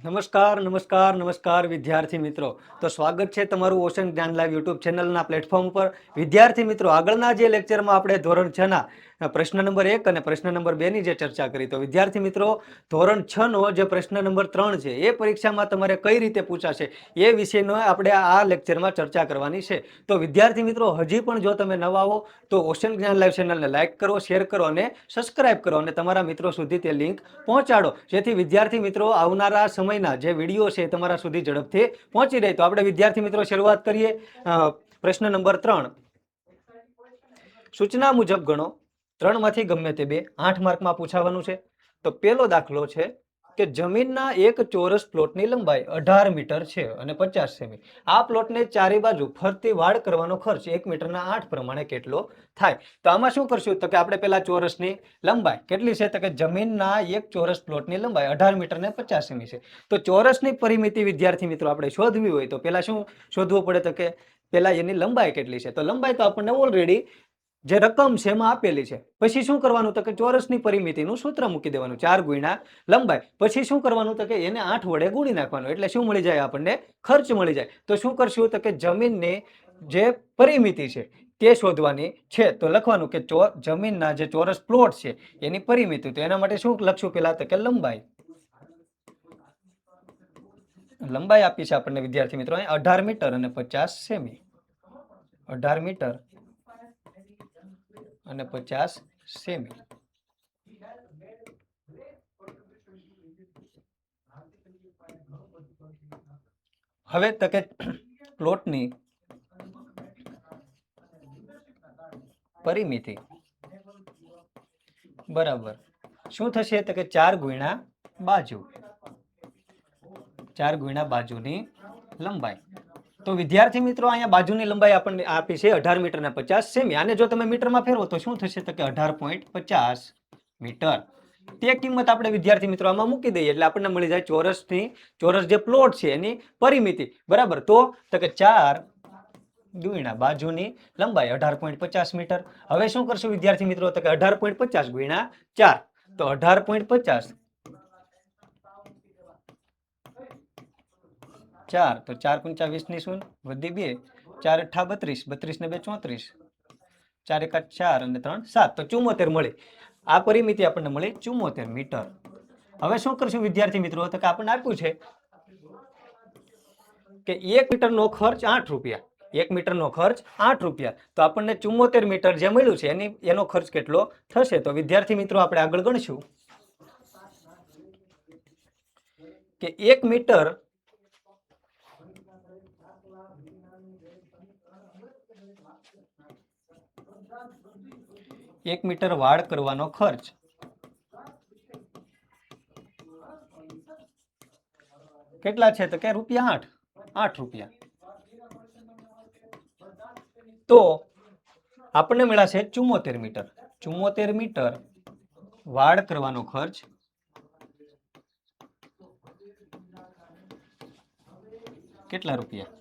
નમસ્કાર નમસ્કાર નમસ્કાર વિદ્યાર્થી મિત્રો, તો સ્વાગત છે તમારું ઓશન જ્ઞાન લાઈવ યુટ્યુબ ચેનલના પ્લેટફોર્મ પર. વિદ્યાર્થી મિત્રો, આગળના જે લેક્ચરમાં આપણે ધોરણ 6 ના પ્રશ્ન નંબર 1 અને પ્રશ્ન નંબર 2 ની જે ચર્ચા કરી, તો વિદ્યાર્થી મિત્રો ધોરણ 6 નો જે પ્રશ્ન નંબર 3 છે એ પરીક્ષામાં તમારે કઈ રીતે પૂછાશે એ વિશેનો આપણે આ લેક્ચરમાં ચર્ચા કરવાની છે. તો વિદ્યાર્થી મિત્રો, હજી પણ જો તમે નવા હો તો ઓશન જ્ઞાન લાઈવ ચેનલને લાઈક કરો, શેર કરો અને સબસ્ક્રાઇબ કરો અને તમારા મિત્રો સુધી તે લિંક પહોંચાડો, જેથી વિદ્યાર્થી મિત્રો આવનારા સમયના જે વિડીયો છે તમારા સુધી ઝડપથી પહોંચી રહે. તો આપણે વિદ્યાર્થી મિત્રો શરૂઆત કરીએ. પ્રશ્ન નંબર 3, સૂચના મુજબ ગણો. 3 માંથી ગમે તે બે 8 માર્કમાં પૂછાવાનું છે. તો પહેલો દાખલો છે કે જમીનના એક ચોરસ પ્લોટની લંબાઈ 18 મીટર છે અને 50 સેમી. આ પ્લોટને ચારે બાજુ ફરતી વાડ કરવાનો ખર્ચ 1 મીટરના 8 પ્રમાણે કેટલો થાય? તો આમાં શું કરશું? તો કે આપણે પેલા ચોરસની લંબાઈ કેટલી છે? તો કે જમીનના એક ચોરસ પ્લોટની લંબાઈ 18 મીટર ને 50 સેમી છે. તો ચોરસની પરિમિતિ વિદ્યાર્થી મિત્રો આપણે શોધવી હોય તો પેલા શું શોધવું પડે? તો કે પેલા એની લંબાઈ કેટલી છે. તો લંબાઈ તો આપણને ઓલરેડી જે રકમ છે એમાં આપેલી છે. પછી શું કરવાનું? તો કે ચોરસની પરિમિતિનું સૂત્ર મૂકી દેવાનું, 4 ગુણ્યા લંબાઈ. પછી શું કરવાનું? તો કે એને 8 વડે ગુણી નાખવાનું, એટલે શું મળી જાય? આપણને ખર્ચ મળી જાય. તો શું કરશું? તો કે જમીનની જે પરિમિતિ છે તે શોધવાની છે. તો લખવાનું કે જમીનના જે ચોરસ પ્લોટ છે એની પરિમિતિ. તો એના માટે શું લખશું પેલા? તો કે લંબાઈ. લંબાઈ આપી છે આપણને વિદ્યાર્થી મિત્રો 18 મીટર અને 50 સેમી. 18 મીટર અને 50 સેમી. હવે તો કે પ્લોટની પરિમિતિ બરાબર શું થશે? તો કે 4 ગુણ્યા બાજુ, 4 ગુણ્યા બાજુની લંબાઈ. તો વિદ્યાર્થી મિત્રો અહીંયા બાજુની લંબાઈ આપણને આપી છે 18 મીટર અને 50 સેમી. આને જો તમે મીટરમાં ફેરવો તો શું થશે? તો કે 18.50 મીટર. તે કિંમત આપણે વિદ્યાર્થી મિત્રો આમાં મૂકી દઈએ એટલે આપણને મળી જાય ચોરસ જે પ્લોટ છે એની પરિમિતિ. બરાબર. તો કે 4 ગુણ્યા બાજુની લંબાઈ 18.50 મીટર. હવે શું કરશું વિદ્યાર્થી મિત્રો? તો કે 18.50 ગુણ્યા 4. તો 18.50 4, તો 4 × 20 ની શૂન્ય વધી 2, 4 × 8 32, 32 ને 2 34, 4 × 4 અને 3 7, તો 74 મળી. આ પરિમિતિ આપણને મળી 74 મીટર. હવે શું કરશું વિદ્યાર્થી મિત્રો? તો કે આપણને આપ્યું છે કે 1 મીટરનો ખર્ચ 8 રૂપિયા. 1 મીટરનો ખર્ચ 8 રૂપિયા. તો આપણને 74 મીટર જે મળ્યું છે એનો ખર્ચ કેટલો થશે? તો વિદ્યાર્થી મિત્રો આપણે આગળ ગણશું કે 1 મીટર વાડ કરવાનો ખર્ચ કેટલા છે? તો કે રૂપિયા 8 રૂપિયા. તો આપણને મળ્યા છે 74 મીટર. 74 મીટર વાડ કરવાનો ખર્ચ કેટલા રૂપિયા?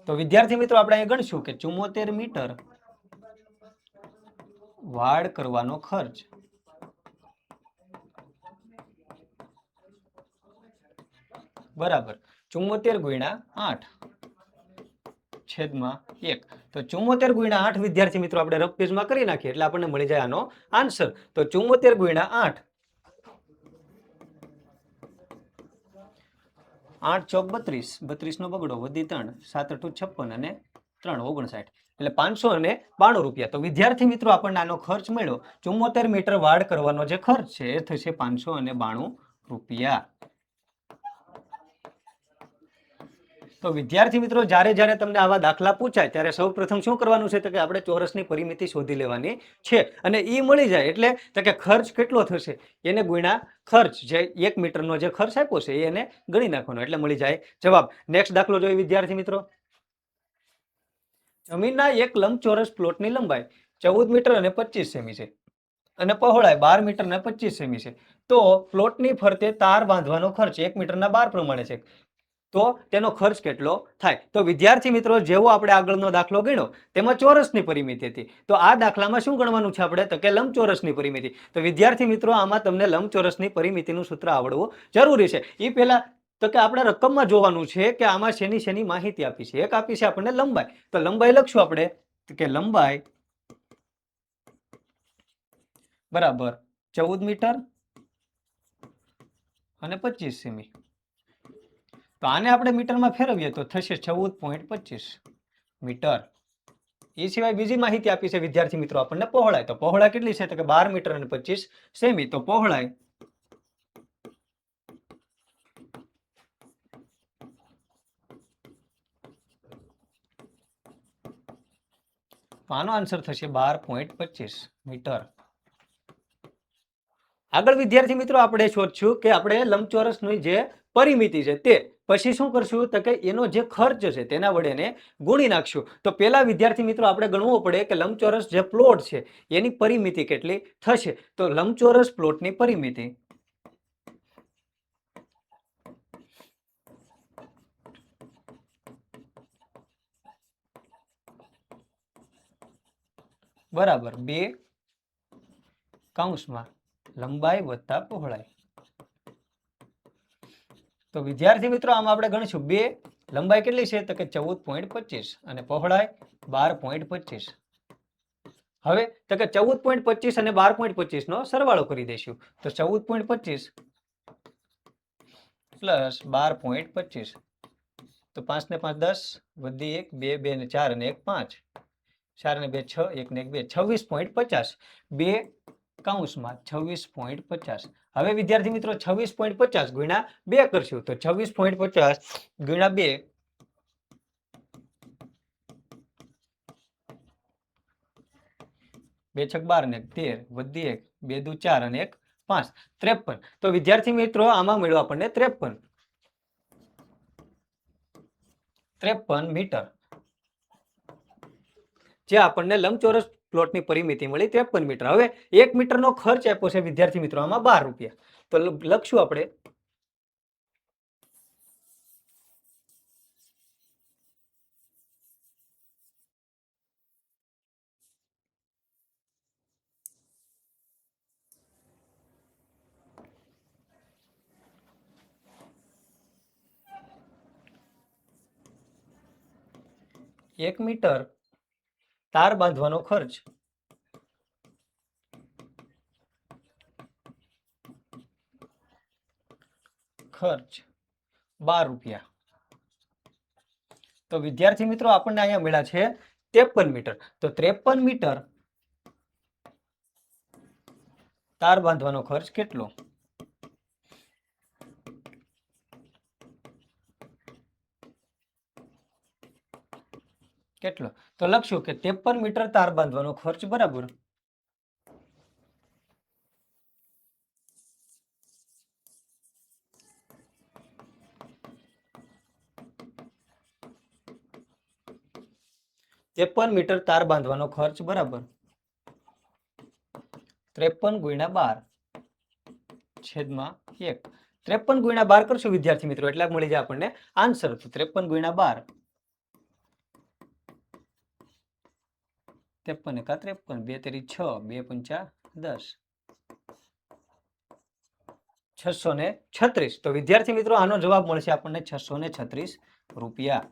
તો વિદ્યાર્થી મિત્રો આપણે અહીં ગણશું કે 74 મીટર વાડ કરવાનો ખર્ચ બરાબર 74 ગુણ્યા 8 છેદમાં 1. તો 74 ગુણ્યા 8 વિદ્યાર્થી મિત્રો આપણે રફ પેજમાં કરી નાખીએ એટલે આપણને મળી જાય આનો આન્સર. તો 74 ગુણ્યા 8, 8 ચોક 32, 32 નો બગડો વધી 3, 7 × 8 56 અને 3 59, એટલે 592 રૂપિયા. તો વિદ્યાર્થી મિત્રો આપણને આનો ખર્ચ મળ્યો. 74 મીટર વાડ કરવાનો જે ખર્ચ છે એ થશે 592 રૂપિયા. તો વિદ્યાર્થી મિત્રો જ્યારે તમને આવા દાખલા પૂછાય ત્યારે સૌપ્રથમ શું કરવાનું છે? તો કે આપણે ચોરસની પરિમિતિ શોધી લેવાની છે અને એ મળી જાય એટલે તો કે ખર્ચ કેટલો થશે એને ગુણ્યા ખર્ચ, જે 1 મીટરનો જે ખર્ચ આપ્યો છે એને ગણી નાખવાનો એટલે મળી જાય જવાબ. નેક્સ્ટ દાખલો જોઈએ વિદ્યાર્થી મિત્રો. જમીનના એક લંબચોરસ પ્લોટની લંબાઈ 14 મીટર અને 25 સેમી છે અને પહોળાઈ 12 મીટર અને 25 સેમી છે. તો પ્લોટની ફરતે તાર બાંધવાનો ખર્ચ 1 મીટરના 12 પ્રમાણે છે. તો તેનો ખર્ચ કેટલો થાય. તો વિદ્યાર્થી મિત્રો જેવો આપણે આગળનો દાખલો ગણ્યો તેમાં ચોરસની પરિમિતિ હતી, તો આ દાખલામાં શું ગણવાનું છે આપણે? તો કે લંબચોરસની પરિમિતિ. તો વિદ્યાર્થી મિત્રો આમાં તમને લંબચોરસની પરિમિતિનું સૂત્ર આવડવું જરૂરી છે. એ પહેલા તો કે આપણે રકમમાં જોવાનું છે કે આમાં શેની માહિતી આપી છે. એક આપી છે આપણને લંબાઈ, તો લંબાઈ લખશું આપણે કે લંબાઈ બરાબર 14 મીટર અને 25 સેમી. તો આને આપણે મીટરમાં ફેરવીએ તો થશે 14.25 મીટર. એ સિવાય બીજી માહિતી આપી છે વિદ્યાર્થી મિત્રો આપણને પહોળાઈ. તો પહોળાઈ કેટલી છે? તો કે 12 મીટર અને 25 સેમી. તો પહોળાઈ આનો આન્સર થશે 12.25 મીટર. આગળ વિદ્યાર્થી મિત્રો આપણે શોધશું કે આપણે લંબચોરસની જે પરિમિતિ છે તે પછી શું કરશું? તો કે એનો જે ખર્ચ છે તેના વડે એને ગુણી નાખશું. તો પહેલા વિદ્યાર્થી મિત્રો આપણે ગણવું પડે કે લંબચોરસ જે પ્લોટ છે એની પરિમિતિ કેટલી થશે. તો લંબચોરસ પ્લોટની પરિમિતિ બરાબર 2 કૌંસમાં લંબાઈ વત્તા પહોળાઈ. તો વિદ્યાર્થી મિત્રો આમાં આપણે ગણીશું 2 લંબાઈ કેટલી છે? તો કે 14.25 અને પહોળાઈ 12.25. હવે તો કે 14.25 અને 12.25 નો સરવાળો કરી દઈશું. તો 14.25 પ્લસ 12.25. તો 5 ને 5 10, વધી 1, 2 2 ને 4 અને 1 5, 4 ને 2 6, 1 ને 1 2, 26.50. 2 કૌંસમાં 26.50. હવે વિદ્યાર્થી મિત્રો 26.50 ગુણ્યા 2 કરશું તો 26.50 ગુણ્યા 2 2 છક 12 ને 13, વધી 1, 2 દુ 4 અને 1 5, 53. તો વિદ્યાર્થી મિત્રો આમાં મળ્યું આપણને 53 મીટર. જે આપણને લંબચોરસ પ્લોટની પરિમિતિ મળી 53 મીટર. હવે 1 મીટરનો ખર્ચ આપ્યો છે વિદ્યાર્થી મિત્રો આમાં 12 રૂપિયા. તો લખશું આપણે 1 મીટર તાર બાંધવાનો ખર્ચ ખર્ચ 12 રૂપિયા. તો વિદ્યાર્થી મિત્રો આપણને અહીંયા મળ્યા છે 53 મીટર. તો 53 મીટર તાર બાંધવાનો ખર્ચ કેટલો? કેટલો? તો લખશું કે 53 મીટર તાર બાંધવાનો ખર્ચ બરાબર 53 મીટર તાર બાંધવાનો ખર્ચ બરાબર 53 ગુણ્યા 12 છેદમાં 1. 53 ગુણ્યા 12 કરશું વિદ્યાર્થી મિત્રો એટલે મળી જાય આપણને આન્સર. તો 53 ગુણ્યા 12, 53 એકા 53, 2 તેરી 6, 2 પંચા 10, 636. તો વિદ્યાર્થી મિત્રો આનો જવાબ મળશે આપણને 636 રૂપિયા.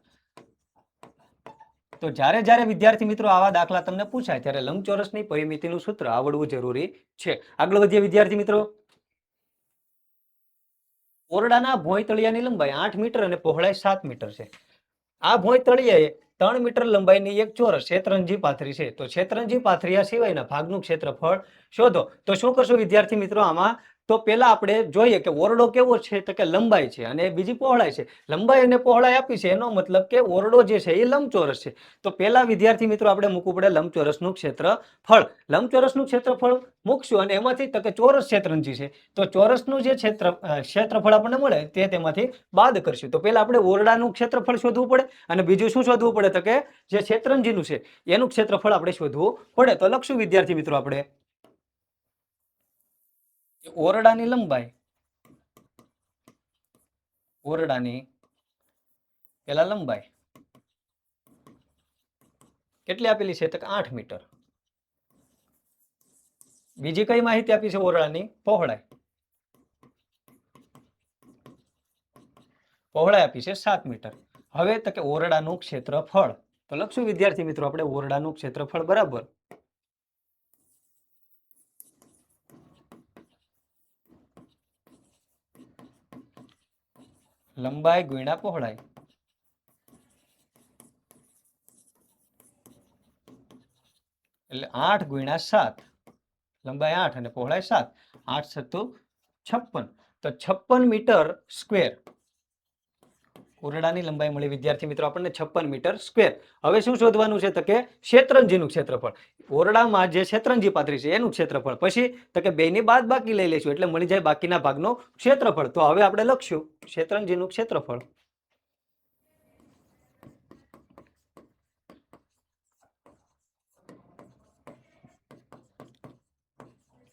તો જ્યારે વિદ્યાર્થી મિત્રો આવા દાખલા તમને પૂછાય ત્યારે લંબચોરસની પરિમિતિનું સૂત્ર આવડવું જરૂરી છે. આગળ વધીએ વિદ્યાર્થી મિત્રો. ઓરડાના ભોંયતળિયાની લંબાઈ 8 મીટર અને પહોળાઈ 7 મીટર છે. આ ભોંયતળિયાએ 3 મીટર લંબાઈની એક ચોરસ શેતરંજી પાથરી છે. તો શેતરંજી પાથર્યા સિવાયના ભાગનું ક્ષેત્રફળ શોધો. તો શું કરશું વિદ્યાર્થી મિત્રો આમાં? તો પહેલા આપણે જોઈએ કે ઓરડો કેવો છે? તો કે લંબાઈ છે અને બીજી પહોળાઈ છે. લંબાઈ અને પહોળાઈ આપી છે એનો મતલબ કે ઓરડો જે છે એ લંબચોરસ છે. તો પહેલા વિદ્યાર્થી મિત્રો આપણે મૂકવું પડે લંબચોરસનું ક્ષેત્રફળ. લંબચોરસનું ક્ષેત્રફળ મૂકશું અને એમાંથી તો કે ચોરસ શેતરંજી છે તો ચોરસનું જે ક્ષેત્રફળ આપણને મળે તે તેમાંથી બાદ કરશું. તો પહેલા આપણે ઓરડાનું ક્ષેત્રફળ શોધવું પડે અને બીજું શું શોધવું પડે? તો કે જે શેતરંજીનું છે એનું ક્ષેત્રફળ આપણે શોધવું પડે. તો લખશું વિદ્યાર્થી મિત્રો આપણે ઓરડાની લંબાઈ પેલા લંબાઈ કેટલી આપેલી છે તો 8 મીટર. બીજી કઈ માહિતી આપી છે ઓરડાની? પહોળાઈ. પહોળાઈ આપી છે 7 મીટર. હવે તો કે ઓરડાનું ક્ષેત્રફળ તો લખશું વિદ્યાર્થી મિત્રો આપણે ઓરડાનું ક્ષેત્રફળ બરાબર લંબાઈ ગુણ્યા પહોળાઈ. એટલે 8 ગુણ્યા 7. લંબાઈ 8 અને પહોળાઈ 7. 8 સત્તુ 56. તો 56 મીટર સ્ક્વેર ઓરડાની લંબાઈ મળી વિદ્યાર્થી મિત્રો આપણને 56 મીટર સ્ક્વેર. હવે શું શોધવાનું છે તો કે ક્ષેત્રંજીનું ક્ષેત્રફળ. ઓરડામાં જે ક્ષેત્રંજી પાથરી છે એનું ક્ષેત્રફળ. પછી તો કે બેની બાદ બાકી લઈ લઈશું એટલે મળી જાય બાકીના ભાગનો ક્ષેત્રફળ. તો હવે આપણે લખશું ક્ષેત્રંજીનું ક્ષેત્રફળ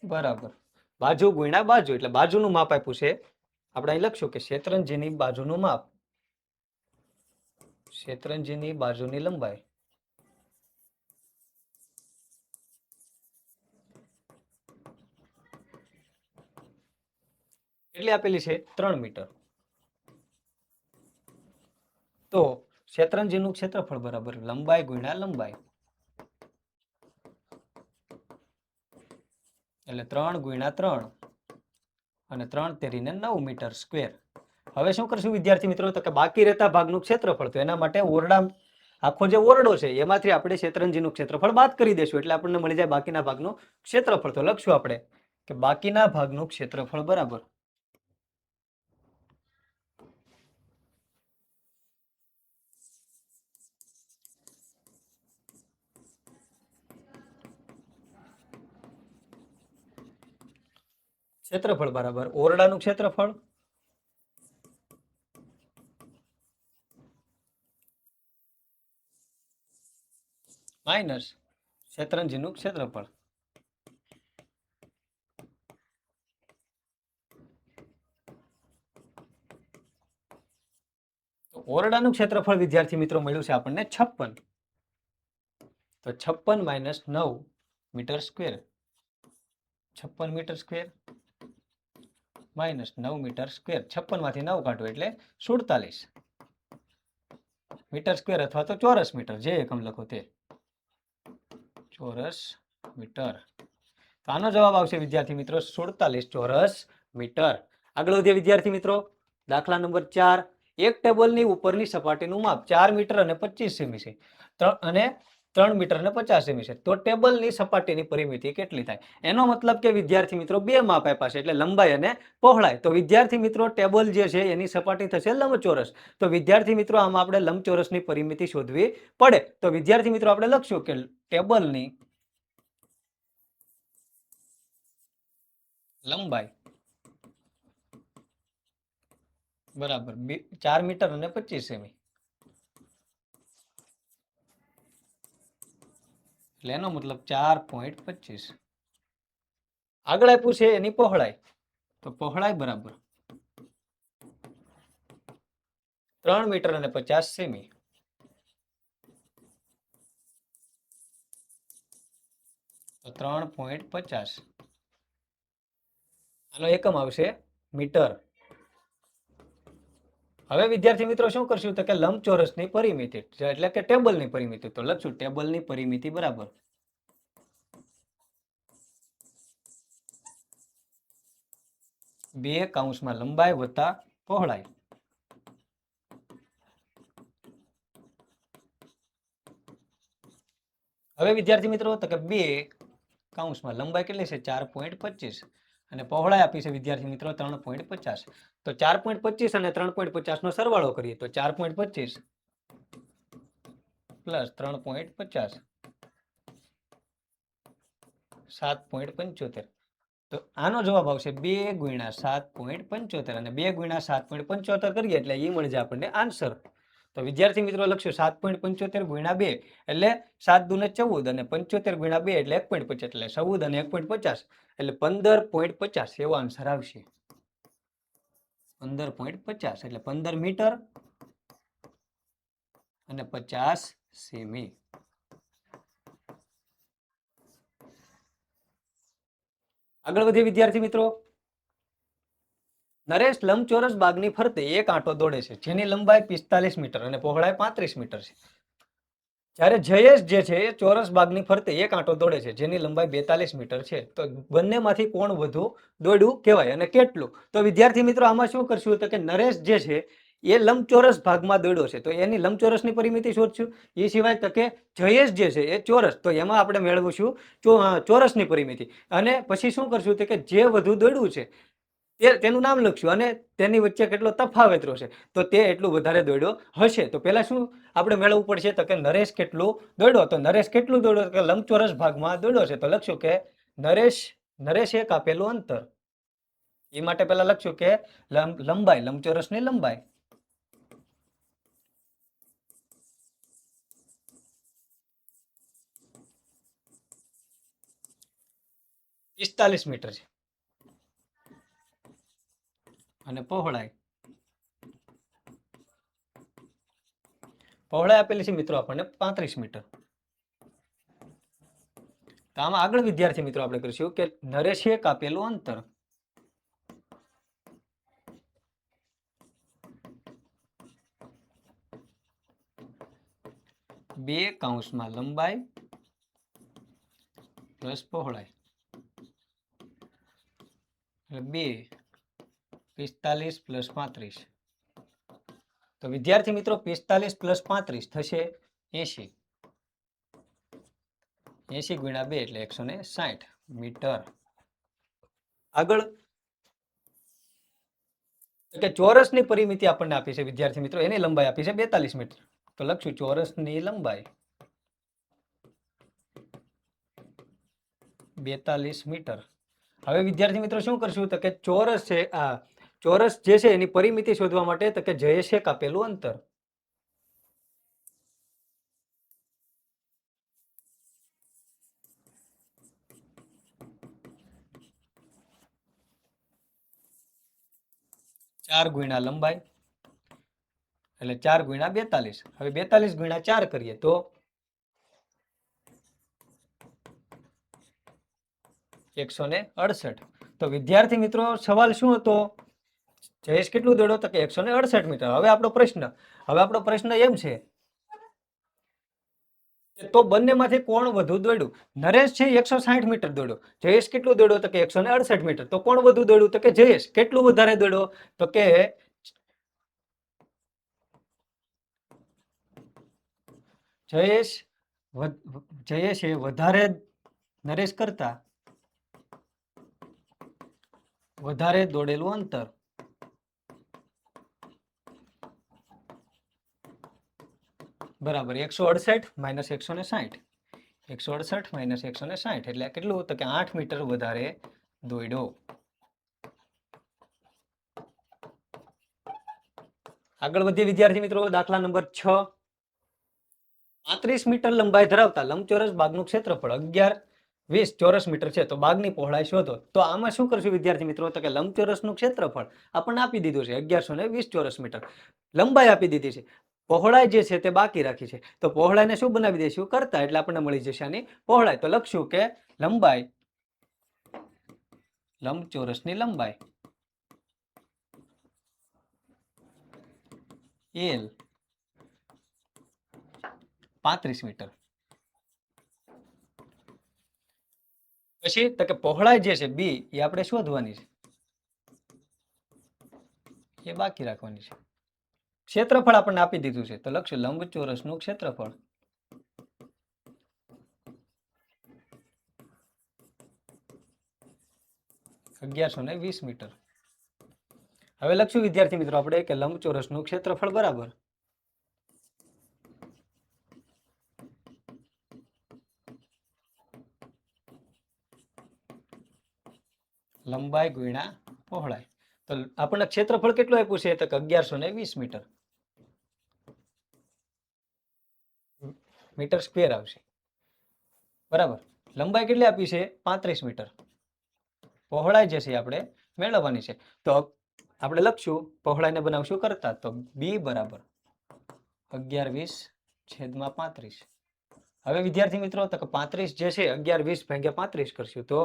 બરાબર બાજુ ગુણ્યા બાજુ. એટલે બાજુનું માપ આપ્યું છે આપણે અહીં લખશું કે ક્ષેત્રંજીની બાજુનું માપ ક્ષેત્રંજીની બાજુની લંબાઈ કેટલી આપેલી છે 3 મીટર. તો ક્ષેત્રંજીનું ક્ષેત્રફળ બરાબર લંબાઈ ગુણ્યા લંબાઈ એટલે 3 ગુણ્યા 3 અને 3 તેરીને 9 મીટર સ્ક્વેર. હવે શું કરશું વિદ્યાર્થી મિત્રો તો કે બાકી રહેતા ભાગનું ક્ષેત્રફળ. તો એના માટે ઓરડા આખો જે ઓરડો છે એમાંથી આપણે ક્ષેત્રંજીનું ક્ષેત્રફળ બાદ કરી દેશું એટલે આપણને મળી જાય બાકીના ભાગનું ક્ષેત્રફળ. તો લખશું આપણે કે બાકીના ભાગનું ક્ષેત્રફળ બરાબર ક્ષેત્રફળ બરાબર ઓરડાનું ક્ષેત્રફળ માઇનસ ક્ષેત્રંજીનું ક્ષેત્રફળ. ઓરડાનું ક્ષેત્રફળ વિદ્યાર્થી મિત્રો મળ્યું છે આપણને 56. તો 56 minus 9 metre square 56 metre square minus 9 metre square. 56 માંથી 9 કાઢો એટલે 47 મીટર સ્ક્વેર અથવા તો ચોરસ મીટર જે એકમ લખો તે ચોરસ મીટર. તો આનો જવાબ આવશે વિદ્યાર્થી મિત્રો 47 ચોરસ મીટર. આગળ વધીએ વિદ્યાર્થી મિત્રો દાખલા નંબર 4. એક ટેબલની ઉપરની સપાટીનું માપ 4 મીટર અને 25 સેમી છે અને 3 મીટર અને 50 સેમી છે. તો ટેબલની સપાટીની પરિમિતિ કેટલી થાય? એનો મતલબ કે વિદ્યાર્થી મિત્રો બે માપ આપ્યા છે એટલે લંબાઈ અને પહોળાઈ. તો વિદ્યાર્થી મિત્રો ટેબલ જે છે એની સપાટી થશે લંબચોરસ. તો વિદ્યાર્થી મિત્રો આમાં આપણે લંબચોરસની પરિમિતિ શોધવી પડે. તો વિદ્યાર્થી મિત્રો આપણે લખશું કે ટેબલની લંબાઈ બરાબર 4 મીટર અને 25 સેમી. એટલે એનો મતલબ 4.25. આગળ આપ્યું છે એની પહોળાઈ. તો પહોળાઈ બરાબર 3 મીટર અને 50 સેમી. તો 3.50 આનો એકમ આવશે મીટર. હવે વિદ્યાર્થી મિત્રો શું કરશું તો કે લંબચોરસની પરિમિતિ એટલે કે ટેબલની પરિમિતિ. તો લખશું ટેબલની પરિમિતિ બરાબર 2 કૌંસમાં લંબાઈ વત્તા પહોળાઈ. હવે વિદ્યાર્થી મિત્રો તો કે 2 કૌંસમાં લંબાઈ કેટલી છે 4.25 અને પહોળાઈ આપી છે વિદ્યાર્થી મિત્રો 3.50. તો 4.25 અને 3.50 નો સરવાળો કરીએ તો 4.25 પ્લસ 3.50 7.75. તો આનો જવાબ આવશે 2 ગુણ્યા 7.75 અને 2 ગુણ્યા 7.75 કરીએ એટલે એ મળી જાય આપણને આન્સર. તો વિદ્યાર્થી મિત્રો લખશું 7.75 ગુણ્યા 2 એટલે 7 દુને 14 અને 75 ગુણ્યા 2 એટલે 1.50 એટલે 14 અને 1.50 એટલે 15.50 એવો આન્સર આવશે. 15.50 એટલે 15 મીટર અને 50 સેમી. આગળ વધીએ વિદ્યાર્થી મિત્રો. નરેશ લંબચોરસ બાગની ફરતે એક આંટો દોડે છે જેની લંબાઈ 45 મીટર અને પહોળાઈ 35 મીટર છે. જ્યારે જયેશ જે છે એ ચોરસ બાગની ફરતે એક આંટો દોડે છે જેની લંબાઈ 42 મીટર છે. તો બંનેમાંથી કોણ વધુ દોડ્યું કહેવાય અને કેટલું? તો વિદ્યાર્થી મિત્રો આમાં શું કરશું તો કે નરેશ જે છે એ લંબચોરસ ભાગમાં દોડ્યો છે તો એની લંબચોરસની પરિમિતિ શોધશું. એ સિવાય તો કે જયેશ જે છે એ ચોરસ, તો એમાં આપણે મેળવીશું ચોરસની પરિમિતિ. અને પછી શું કરશું તો કે જે વધુ દોડ્યું છે તેનું નામ લખશું અને તેની વચ્ચે કેટલો તફાવત રહેશે તો તે એટલું વધારે દોડ્યો હશે. તો પહેલા શું આપણે મેળવવું પડશે તો કે નરેશ કેટલું દોડ્યો. તો નરેશ કેટલું દોડ્યો કે લંબચોરસ ભાગમાં દોડ્યો છે. તો લખશું કે નરેશે કાપેલું અંતર. એ માટે પહેલા લખશું કે લંબાઈ, લંબચોરસની લંબાઈ 45 મીટર છે અને પહોળાઈ આપેલી છે મિત્રો આપણને 35 મીટર. તો આમાં આગળ વિદ્યાર્થી મિત્રો આપણે કરીશું કે નરેશે કાપેલું અંતર. બે કૌંસમાં લંબાઈ પ્લસ પહોળાઈ એટલે 45 પ્લસ 35. તો વિદ્યાર્થી મિત્રો 45 પ્લસ 35 થશે 80. 80 ગુણ્યા 2 એટલે 160 મીટર. આગળ કે ચોરસની પરિમિતિ આપણને આપી છે વિદ્યાર્થી મિત્રો, એની લંબાઈ આપી છે 42 મીટર. તો લખશું ચોરસની લંબાઈ 42 મીટર. હવે વિદ્યાર્થી મિત્રો શું કરશું તો કે ચોરસ છે ચોરસ જે છે એની પરિમિતિ શોધવા માટે તો કે જયેશે કાપેલું અંતર. ચાર ગુણ્યા લંબાઈ એટલે 4 ગુણ્યા 42. હવે 42 ગુણ્યા 4 કરીએ તો 168. તો વિદ્યાર્થી મિત્રો સવાલ શું હતો? જયેશ કેટલું દોડ્યો તો કે 168 મીટર. હવે આપણો પ્રશ્ન એમ છે તો બંનેમાંથી કોણ વધુ દોડ્યું? નરેશ છે 160 મીટર દોડ્યો. જયેશ કેટલું દોડ્યો તો કે 168 મીટર. તો કોણ વધુ દોડ્યું તો કે જયેશ. કેટલું વધારે દોડ્યો તો કે જયેશે વધારે નરેશ કરતા વધારે દોડેલું અંતર. બરાબર 168 માઇનસ 160. 168 માઇનસ 160 એટલે કેટલું તો કે 8 મીટર વધારે દોડ્યો. આગળ વધીએ વિદ્યાર્થી મિત્રો. દાખલા નંબર 6. 35 મીટર લંબાઈ ધરાવતા લંબચોરસ બાગનું ક્ષેત્રફળ 11-20 ચોરસ મીટર છે. તો બાગની પહોળાઈ શોધો. તો આમાં શું કરશું વિદ્યાર્થી મિત્રો તો કે લંબચોરસનું ક્ષેત્રફળ આપણને આપી દીધું છે 1120 ચોરસ મીટર. લંબાઈ આપી દીધી છે, પહોળાઈ જે છે તે બાકી રાખી છે. તો પહોળાઈને શું બનાવી દઈશું કરતા, એટલે આપણને મળી જશે આની પહોળાઈ. તો લખશું કે લંબાઈ, લંબચોરસની લંબાઈ L 35 મીટર. પછી તો કે પહોળાઈ જે છે B એ આપણે શોધવાની છે, એ બાકી રાખવાની છે. ક્ષેત્રફળ આપણને આપી દીધું છે તો લખશું લંબચોરસનું ક્ષેત્રફળ. $1120 મીટર. હવે લખશું વિદ્યાર્થી મિત્રો આપણે કે લંબચોરસનું ક્ષેત્રફળ બરાબર લંબાઈ ગુણ્યા પહોળાઈ. તો આપણને ક્ષેત્રફળ કેટલું આપ્યું છે તો કે 1120 મીટર. મીટર સ્ક્વેર આવશે. બરાબર. લંબાઈ કેટલી આપી છે 35 મીટર. પહોળાઈ જે છે આપણે મેળવવાની છે. તો આપણે લખશું પહોળાઈને બનાવશું કરતા. તો B બરાબર 1120 છેદમાં 35. હવે વિદ્યાર્થી મિત્રો તો 35 જે છે 11 20 ભાગ્યા 35 કરશું તો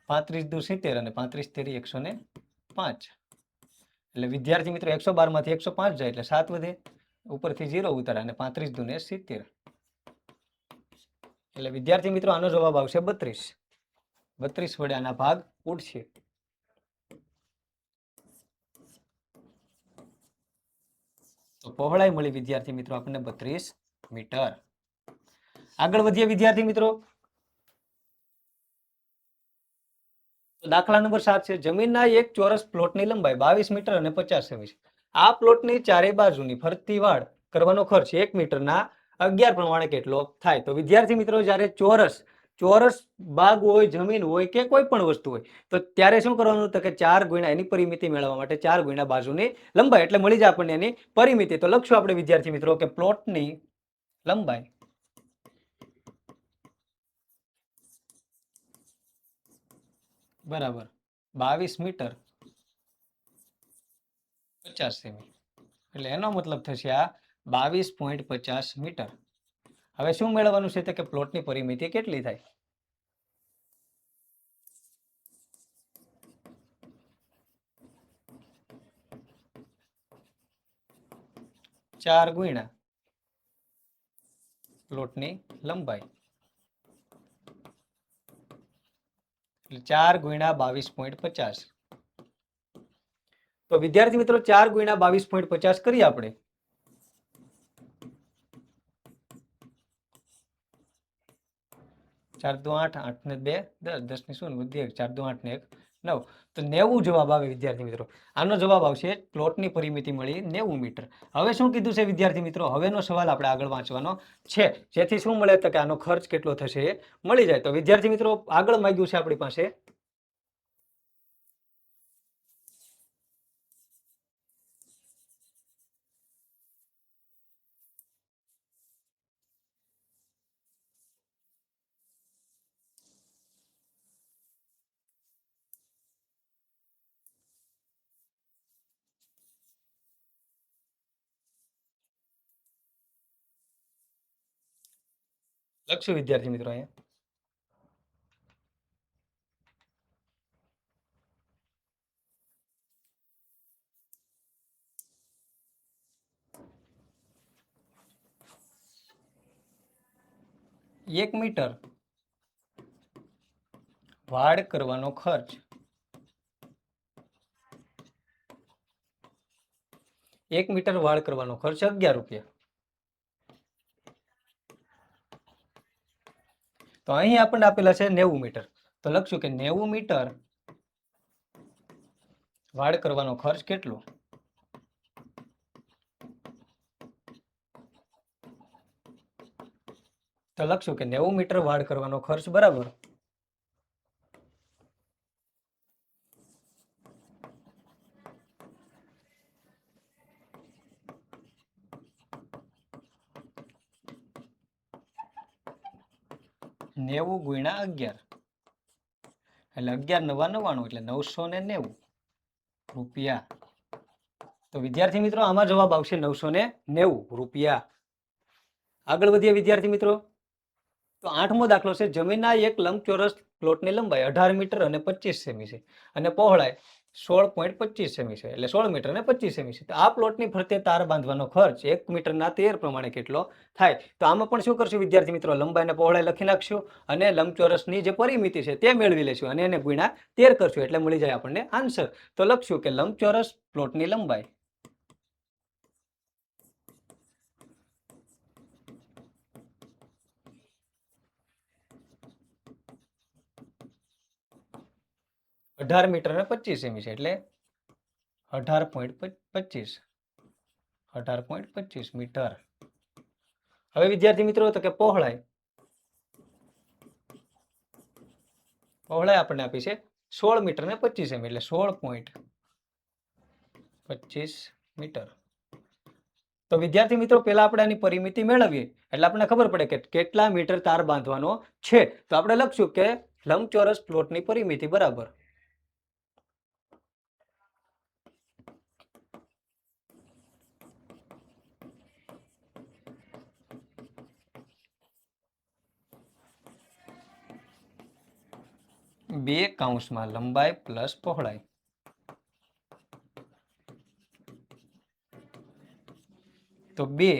35 દુ 70 અને 35 તેરી 105. એટલે વિદ્યાર્થી મિત્રો 112 માંથી 105 જાય એટલે 7 વધે, ઉપરથી 0 ઉતારે અને 35 દુ 70. એટલે વિદ્યાર્થી મિત્રો આનો જવાબ આવશે 32. 32 વડે આના ભાગ ઉડશે. તો પહોળાઈ મળી વિદ્યાર્થી મિત્રો આપણને 32 મીટર. આગળ વધીએ વિદ્યાર્થી મિત્રો. દાખલા નંબર 7 છે. જમીનના એક ચોરસ પ્લોટની લંબાઈ 22 મીટર અને 50 સેમી છે. આ પ્લોટની ચારે બાજુની ફરતી વાડ કરવાનો ખર્ચ 1 મીટરના 11 પ્રમાણે કેટલો થાય? તો વિદ્યાર્થી મિત્રો જ્યારે ચોરસ બાગ હોય, જમીન હોય કે કોઈ પણ વસ્તુ હોય તો ત્યારે શું કરવાનું? તો કે 4 ગુણ્યા એની પરિમિતિ મેળવવા માટે 4 ગુણ્યા બાજુની લંબાઈ એટલે મળી જાય આપણને એની પરિમિતિ. તો લખશું આપણે વિદ્યાર્થી મિત્રો કે પ્લોટની લંબાઈ બરાબર 22 મીટર 50 સેમી. એટલે એનો મતલબ થશે આ 22.50 મીટર. હવે શું મેળવવાનું છે? તો કે પ્લોટની પરિમિતિ કેટલી થાય? 4 ગુણ્યા પ્લોટની લંબાઈ એટલે 4 ગુણ્યા 22.50. તો વિદ્યાર્થી મિત્રો 4 ગુણ્યા 22.50 કરીએ આપણે. 4 દુ 8, 8 ને 2 10, 10 ની 0 વધી 1, 4 દુ 8 ને 1 9. તો 90 જવાબ આવે વિદ્યાર્થી મિત્રો. આનો જવાબ આવશે પ્લોટની પરિમિતિ મળી 90 મીટર. હવે શું કીધું છે વિદ્યાર્થી મિત્રો? હવેનો સવાલ આપણે આગળ વાંચવાનો છે, જેથી શું મળે તો કે આનો ખર્ચ કેટલો થશે એ મળી જાય. તો વિદ્યાર્થી મિત્રો આગળ માંગ્યું છે આપણી પાસે લખશું વિદ્યાર્થી મિત્રો અહીંયા 1 મીટર વાડ કરવાનો ખર્ચ 1 મીટર વાડ કરવાનો ખર્ચ 11 રૂપિયા. તો અહીં આપણને આપેલા છે 90 મીટર. તો લખશું કે 90 મીટર વાડ કરવાનો ખર્ચ કેટલો? તો લખશું કે 90 મીટર વાડ કરવાનો ખર્ચ બરાબર 90 ગુણ્યા 11 એટલે 11 નવા 99 એટલે 990 રૂપિયા. તો વિદ્યાર્થી મિત્રો આમાં જવાબ આવશે 990 રૂપિયા. આગળ વધીએ વિદ્યાર્થી મિત્રો. તો 8મો દાખલો છે. જમીનના એક લંબચોરસ પ્લોટની લંબાઈ 18 મીટર અને 25 સેમી છે અને પહોળાઈ 16.25 સેમી છે, એટલે 16 મીટર અને 25 સેમી છે. તો આ પ્લોટની ફરતે તાર બાંધવાનો ખર્ચ 1 મીટરના 13 પ્રમાણે કેટલો થાય? તો આમાં પણ શું કરશું વિદ્યાર્થી મિત્રો? લંબાઈ અને પહોળાઈ લખી નાખશું અને લંબચોરસની જે પરિમિતિ છે તે મેળવી લેશું અને એને ગુણ્યા 13 કરશું એટલે મળી જાય આપણને આન્સર. તો લખશું કે લંબચોરસ પ્લોટની લંબાઈ અઢાર મીટર અને 25 સેમી છે એટલે 18.25 મીટર. હવે વિદ્યાર્થી મિત્રો તો કે પહોળાઈ આપણને આપી છે 16 મીટર અને 25 સેમી એટલે 16.25 મીટર. તો વિદ્યાર્થી મિત્રો પહેલા આપણે આની પરિમિતિ મેળવીએ એટલે આપણને ખબર પડે કે કેટલા મીટર તાર બાંધવાનો છે. તો આપણે લખશું કે લંબચોરસ પ્લોટની પરિમિતિ બરાબર 2 કૌંસમાં લંબાઈ પ્લસ પહોળાઈ. તો 2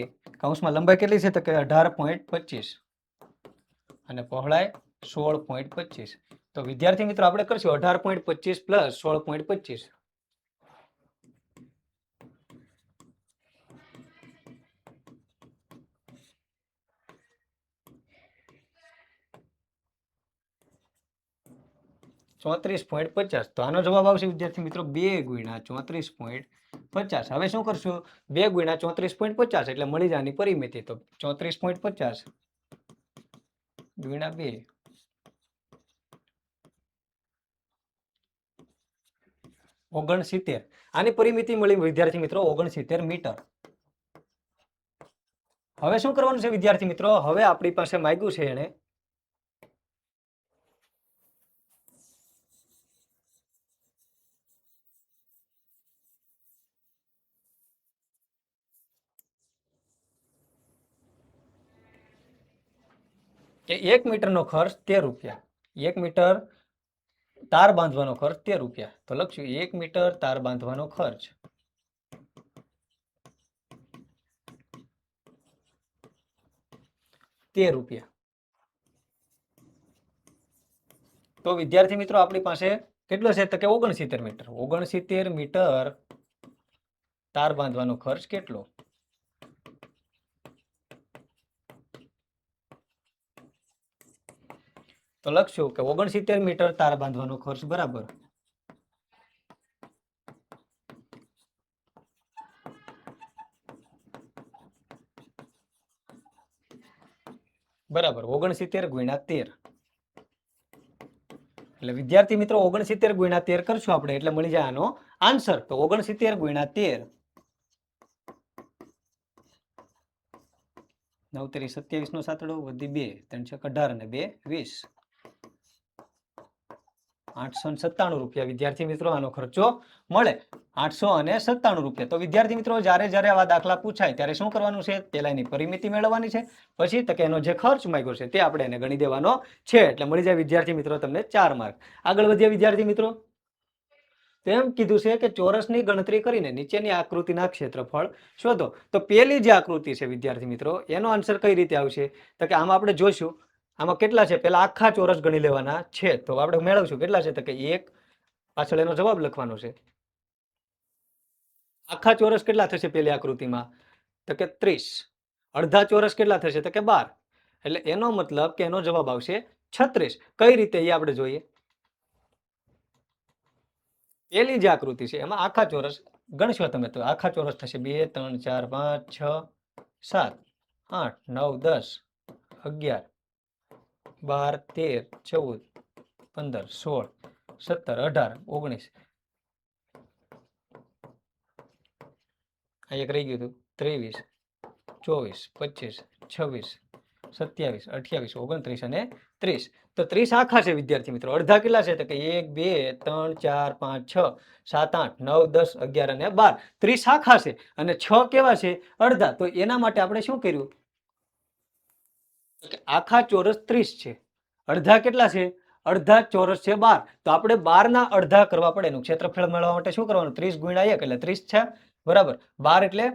કૌંસમાં લંબાઈ કેટલી છે? તો કે 18.25 અને પહોળાઈ 16.25. તો વિદ્યાર્થી મિત્રો આપણે કરશું 18.25 પ્લસ 16.25. $34.50. તો આનો જવાબ આવશે વિદ્યાર્થી મિત્રો 2 ગુણ્યા 34.50. હવે શું કરશું? 2 ગુણ્યા 34.50 એટલે મળી જાય આની પરિમિતિ. તો 34.50 ગુણ્યા 2 69. આની પરિમિતિ મળી વિદ્યાર્થી મિત્રો 69 મીટર. હવે શું કરવાનું છે વિદ્યાર્થી મિત્રો? હવે આપણી પાસે માંગ્યું છે એને કે 1 મીટરનો ખર્ચ 13 રૂપિયા. 1 મીટર તાર બાંધવાનો ખર્ચ 13 રૂપિયા. તો લખશું 1 મીટર તાર બાંધવાનો ખર્ચ 13 રૂપિયા. તો વિદ્યાર્થી મિત્રો આપણી પાસે કેટલો છે? તો કે 69 મીટર. 69 મીટર તાર બાંધવાનો ખર્ચ કેટલો? તો લખશું કે 69 મીટર તાર બાંધવાનો ખર્ચ બરાબર બરાબર 69 ગુણ્યા 13. એટલે વિદ્યાર્થી મિત્રો 69 ગુણ્યા 13 કરશું આપણે એટલે મળી જાય આનો આન્સર. તો 69 ગુણ્યા 13 9 તેરી 27 નો સાતડો વધી 2 3 છ 18 અને 2 20. 897 રૂપિયા વિદ્યાર્થી મિત્રો આનો ખર્ચો મળે. 897 રૂપિયા. તો વિદ્યાર્થી મિત્રો જ્યારે આવા દાખલા પૂછાય ત્યારે શું કરવાનું છે? પહેલા એની પરિમિતિ મેળવવાની છે, પછી તો કે એનો જે ખર્ચ માંગ્યો છે તે આપણે એને ગણી દેવાનો છે. એટલે મળી જાય વિદ્યાર્થી મિત્રો તમને 4 માર્ક. આગળ વધીએ વિદ્યાર્થી મિત્રો. તો એમ કીધું છે કે ચોરસની ગણતરી કરીને નીચેની આકૃતિના ક્ષેત્રફળ શોધો. તો પહેલી જે આકૃતિ છે વિદ્યાર્થી મિત્રો એનો આન્સર કઈ રીતે આવશે? તો કે આમાં આપણે જોઈશું આમાં કેટલા છે પહેલા આખા ચોરસ ગણી લેવાના છે. તો આપણે મેળવશું કેટલા છે? તો કે 1 પાછળ એનો જવાબ લખવાનો છે. આખા ચોરસ કેટલા થશે પહેલી આકૃતિમાં? તો કે 30. અડધા ચોરસ કેટલા થશે? તો કે 12. એટલે એનો મતલબ કે એનો જવાબ આવશે 36. કઈ રીતે એ આપણે જોઈએ. પહેલી જે આકૃતિ છે એમાં આખા ચોરસ ગણશો તમે તો આખા ચોરસ થશે 2 3 4 5 6 7 8 9 10 11 12 13 14 15 16 17 18 19. આ એક રહી ગયું હતું 23 24 25 26 27 28 29 અને 30. તો 30 આખા છે વિદ્યાર્થી મિત્રો. અડધા કેટલા છે? તો કે 1 2 3 4 5 6 7 8 9 10 11 અને 12. 30 આખા છે અને 6 કેવા છે? અડધા. તો એના માટે આપણે શું કર્યું? કે આખા ચોરસ 30 છે, અડધા કેટલા છે? અડધા ચોરસ છે 12. તો આપણે 12 ના અડધા કરવા પડે. એનું ક્ષેત્રફળ મેળવવા માટે શું કરવાનું? 30 ગુણ્યા 1 એટલે 30 છે બરાબર. 12 એટલે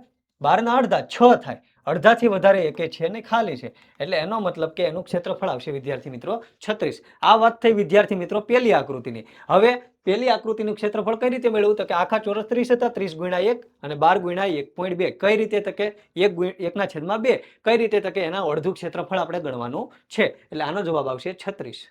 12 ના અડધા 6 થાય. અડધાથી વધારે એકે છે ને ખાલી છે. એટલે એનો મતલબ કે એનું ક્ષેત્રફળ આવશે વિદ્યાર્થી મિત્રો 36. આ વાત થઈ વિદ્યાર્થી મિત્રો પહેલી આકૃતિની. હવે પહેલી આકૃતિનું ક્ષેત્રફળ કઈ રીતે મેળવવું? તો કે આખા ચોરસ 30 હતા. 30 ગુણ્યા 1 અને 12 ગુણ્યા 1.2. કઈ રીતે? તો કે 1/2. કઈ રીતે? તો કે એના અડધું ક્ષેત્રફળ આપણે ગણવાનું છે. એટલે આનો જવાબ આવશે 36.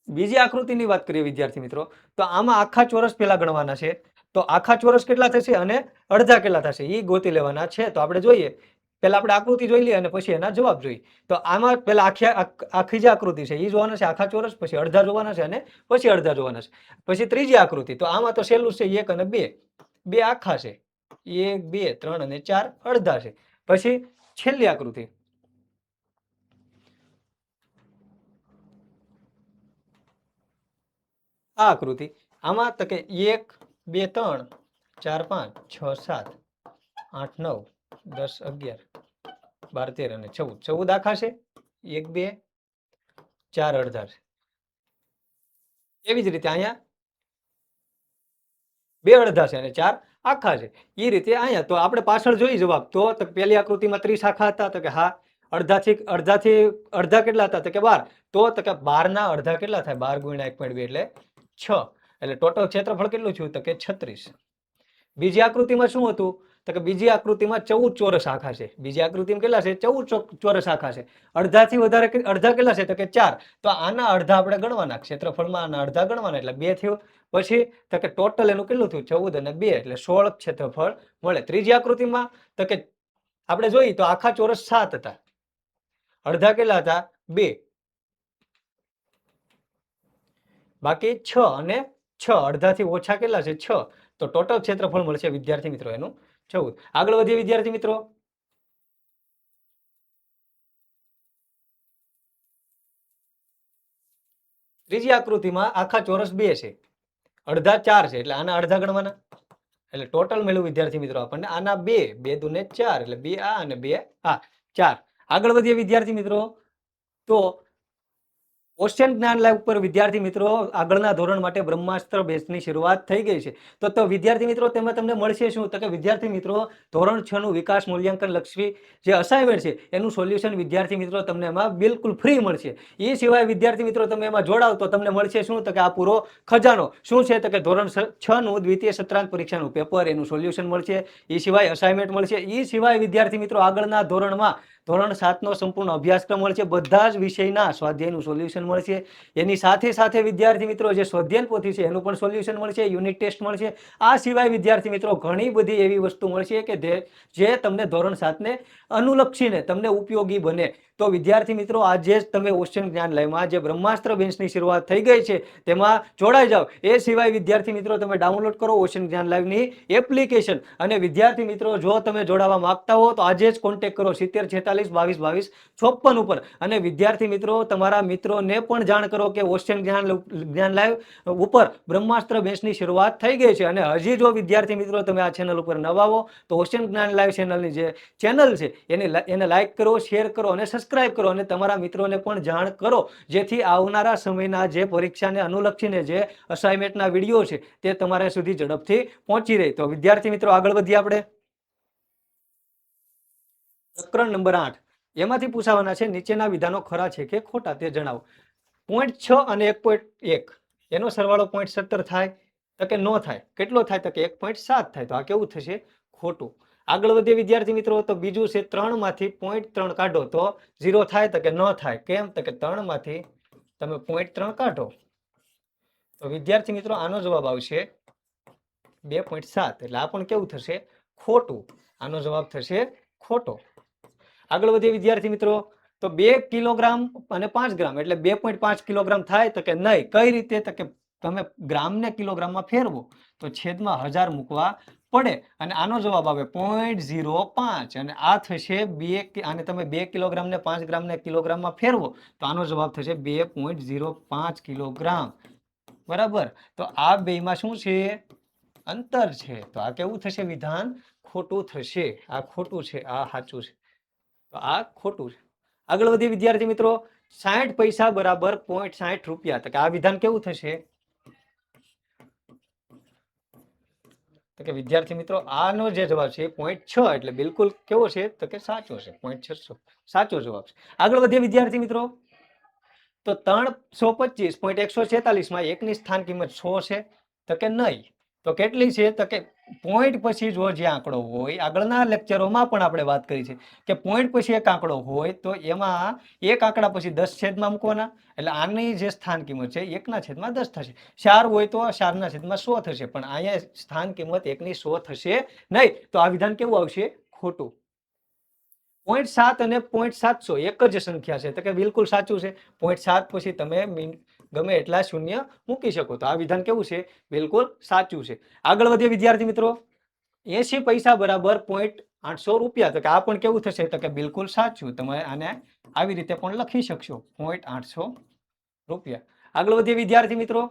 બીજી આકૃતિની વાત કરીએ વિદ્યાર્થી મિત્રો. તો આમાં આખા ચોરસ પહેલા ગણવાના છે. તો આખા ચોરસ કેટલા થશે અને અડધા કેટલા થશે એ ગોતી લેવાના છે. તો આપણે જોઈએ પહેલા આપણે આકૃતિ જોઈ લઈએ અને પછી એના જવાબ જોઈએ. તો આમાં પહેલા આખી જે આકૃતિ છે એ જોવાના છે આખા ચોરસ, પછી અડધા જોવાના છે અને પછી અડધા જોવાના છે. પછી ત્રીજી આકૃતિ. તો આમાં તો સહેલું છે 1 અને 2. 2 આખા છે, 1 2 3 અને 4 અડધા છે. પછી છેલ્લી આકૃતિ. આ આકૃતિ આમાં તો કે 1 2 3 4 5 6 7 8 9 10 11 12 13 અને 14 આખા છે, 1 2 4 અડધા છે. એવી જ રીતે અહીંયા 2 અડધા છે અને 4 આખા છે. એ રીતે અહીંયા તો આપણે પાછળ જોઈ જવાબ તો પહેલી આકૃતિમાં 30 આખા હતા તો કે હા, અડધાથી અડધા કેટલા હતા તો કે 12, તો કે 12 ના અડધા કેટલા થાય? 12 ગુણ્યા 1.2 એટલે 6. એટલે ટોટલ ક્ષેત્રફળ કેટલું થયું તો કે 36. બીજી આકૃતિમાં શું હતું તો કે બીજી આકૃતિમાં 14 ચોરસ આખા છે. બીજી આકૃતિમાં કેટલા છે? 14 ચોરસ આખા છે. અડધાથી વધારે અડધા કેટલા છે તો કે 4. તો આના અડધા આપણે ગણવાના, ક્ષેત્રફળમાં આના અડધા ગણવાના એટલે 2 થયું. પછી તો કે ટોટલ એનું કેટલું થયું? 14 અને 2 એટલે 16 ક્ષેત્રફળ મળે. ત્રીજી આકૃતિમાં તો કે આપણે જોઈએ તો આખા ચોરસ 7 હતા, અડધા કેટલા હતા? 2, બાકી 6 અને 6 અડધાથી ઓછા કેટલા છે? 6. તો ટોટલ ક્ષેત્રફળ મળશે વિદ્યાર્થી મિત્રો એનું 14. આગળ વધીએ વિદ્યાર્થી મિત્રો. ત્રીજી આકૃતિમાં આખા ચોરસ 2 છે, અડધા 4 છે એટલે આના અડધા ગણવાના એટલે ટોટલ મળ્યું વિદ્યાર્થી મિત્રો આપણને આના 2, 2 દુને 4 એટલે 2 આ અને 2 આ 4. આગળ વધીએ વિદ્યાર્થી મિત્રો. તો ક્વેશ્ચન જ્ઞાન લાઈવ ઉપર વિદ્યાર્થી મિત્રો આગળના ધોરણ માટે બ્રહ્માસ્ત્ર બેચની શરૂઆત થઈ ગઈ છે. તો વિદ્યાર્થી મિત્રો તેમાં તમને મળશે શું તો કે વિદ્યાર્થી મિત્રો ધોરણ 6 નું વિકાસ મૂલ્યાંકન લક્ષી જે અસાઇનમેન્ટ છે એનું સોલ્યુશન વિદ્યાર્થી મિત્રો તમને એમાં બિલકુલ ફ્રી મળશે. એ સિવાય વિદ્યાર્થી મિત્રો તમે એમાં જોડાવ તો તમને મળશે શું તો કે આ પૂરો ખજાનો શું છે તો કે ધોરણ 6 નું દ્વિતીય સત્રાંત પરીક્ષાનું પેપર, એનું સોલ્યુશન મળશે. એ સિવાય અસાઇનમેન્ટ મળશે. એ સિવાય વિદ્યાર્થી મિત્રો આગળના ધોરણમાં ધોરણ 7 નો સંપૂર્ણ અભ્યાસક્રમ મળશે. બધા જ વિષયના સ્વાધ્યાયનું સોલ્યુશન મળશે. એની સાથે સાથે વિદ્યાર્થી મિત્રો જે સ્વાધ્યાય પોથી છે એનું પણ સોલ્યુશન મળશે, યુનિટ ટેસ્ટ મળશે. આ સિવાય વિદ્યાર્થી મિત્રો ઘણી બધી એવી વસ્તુ મળશે કે જે તમને ધોરણ 7 ને અનુલક્ષીને તમને ઉપયોગી બને. તો વિદ્યાર્થી મિત્રો આજે જ તમે ઓશન જ્ઞાન લાઈવમાં જે બ્રહ્માસ્ત્ર બેન્ચની શરૂઆત થઈ ગઈ છે તેમાં જોડાઈ જાઓ. એ સિવાય વિદ્યાર્થી મિત્રો તમે ડાઉનલોડ કરો ઓશન જ્ઞાન લાઈવની એપ્લિકેશન. અને વિદ્યાર્થી મિત્રો જો તમે જોડાવા માંગતા હો તો આજે જ કોન્ટેક્ટ કરો 7046222256 ઉપર. અને વિદ્યાર્થી મિત્રો તમારા મિત્રોને પણ જાણ કરો કે ઓશન જ્ઞાન લાઈવ ઉપર બ્રહ્માસ્ત્ર બેન્ચની શરૂઆત થઈ ગઈ છે. અને હજી જો વિદ્યાર્થી મિત્રો તમે આ ચેનલ ઉપર નવા હો તો ઓશન જ્ઞાન લાઈવ ચેનલની જે ચેનલ છે એને લાઈક કરો, શેર કરો અને સબસ્ક્રાઇબ કરો અને તમારા મિત્રોને પણ જાણ કરો, જેથી આવનારા સમયના જે પરીક્ષાને અનુલક્ષીને જે અસાઇનમેન્ટના વિડીયો છે તે તમારા સુધી ઝડપથી પહોંચી રહે. તો વિદ્યાર્થી મિત્રો આગળ વધીએ આપણે. પ્રકરણ નંબર 8 એમાંથી પૂછાવાના છે નીચેના વિધાનો ખરા છે કે ખોટા તે જણાવો. 0.6 અને 1.1 એનો સરવાળો 0.17 થાય તો કે નો થાય. કેટલો થાય તો કે 1.7 થાય. તો આ કેવું થશે? ખોટું. આગળ વધીએ વિદ્યાર્થી મિત્રો. તો બીજું છે 3 માંથી 0.3 કાઢો તો 0 થાય તો કે ન થાય. કેમ તો કે 3 માંથી તમે 0.3 કાઢો તો વિદ્યાર્થી મિત્રો આનો જવાબ આવશે 2.7. એટલે આ પણ કેવું થશે? ખોટું. આનો જવાબ થશે ખોટો. આગળ વધીએ વિદ્યાર્થી મિત્રો. તો 2 કિલોગ્રામ અને 5 ગ્રામ એટલે 2.5 કિલોગ્રામ થાય તો કે નહીં. કઈ રીતે તો કે તમે ગ્રામને કિલોગ્રામમાં ફેરવો તો છેદમાં 1000 મૂકવા પડે. અને આનો જવાબ આવે 0.05. અને આ થશે 2 આને તમે 2 કિલોગ્રામ ને 5 ગ્રામ ને કિલોગ્રામમાં ફેરવો તો આનો જવાબ થશે 2.05 કિલોગ્રામ. બરાબર. તો આ બેમાં શું છે? અંતર છે. તો આ કેવું થશે? વિધાન ખોટું થશે. આ ખોટું છે, આ સાચું છે. તો આ ખોટું છે. આગળ વધીએ વિદ્યાર્થી મિત્રો. 60 પૈસા બરાબર 0.60 રૂપિયા. તો કે આ વિધાન કેવું થશે? તો કે વિદ્યાર્થી મિત્રો આનો જે જવાબ છે 0.6 એટલે બિલકુલ કેવો છે તો કે સાચો છે. 0.6 સાચો જવાબ છે. આગળ વધીએ વિદ્યાર્થી મિત્રો. તો 325.146 માં 1 ની સ્થાન કિંમત 100 છે તો કે નહીં. તો કેટલી છે તો કે પોઈન્ટ પછી જો જે આંકડો હોય, આગળના લેક્ચરોમાં પણ આપણે વાત કરી છે કે પોઈન્ટ પછી એક આંકડો હોય તો એમાં એક આંકડા પછી 10 છેદમાં મૂકવાના. એટલે આની જે સ્થાન કિંમત છે 1/10 થશે. 4 હોય તો 4/100 થશે. પણ અહીંયા સ્થાન કિંમત 1/100 થશે નહીં. તો આ વિધાન કેવું આવશે? ખોટું. 0.7 અને 0.700 એક જ સંખ્યા છે તો કે બિલકુલ સાચું છે. 0.7 પછી તમે ગમે એટલા શૂન્ય મૂકી શકો. તો આ વિધાન કેવું છે? બિલકુલ સાચું છે. આગળ વધીએ વિદ્યાર્થી મિત્રો. 80 પૈસા બરાબર 0.800 રૂપિયા. તો કે આ પણ કેવું થશે તો કે બિલકુલ સાચું. તમે આને આવી રીતે પણ લખી શકશો 0.800 રૂપિયા. આગળ વધીએ વિદ્યાર્થી મિત્રો.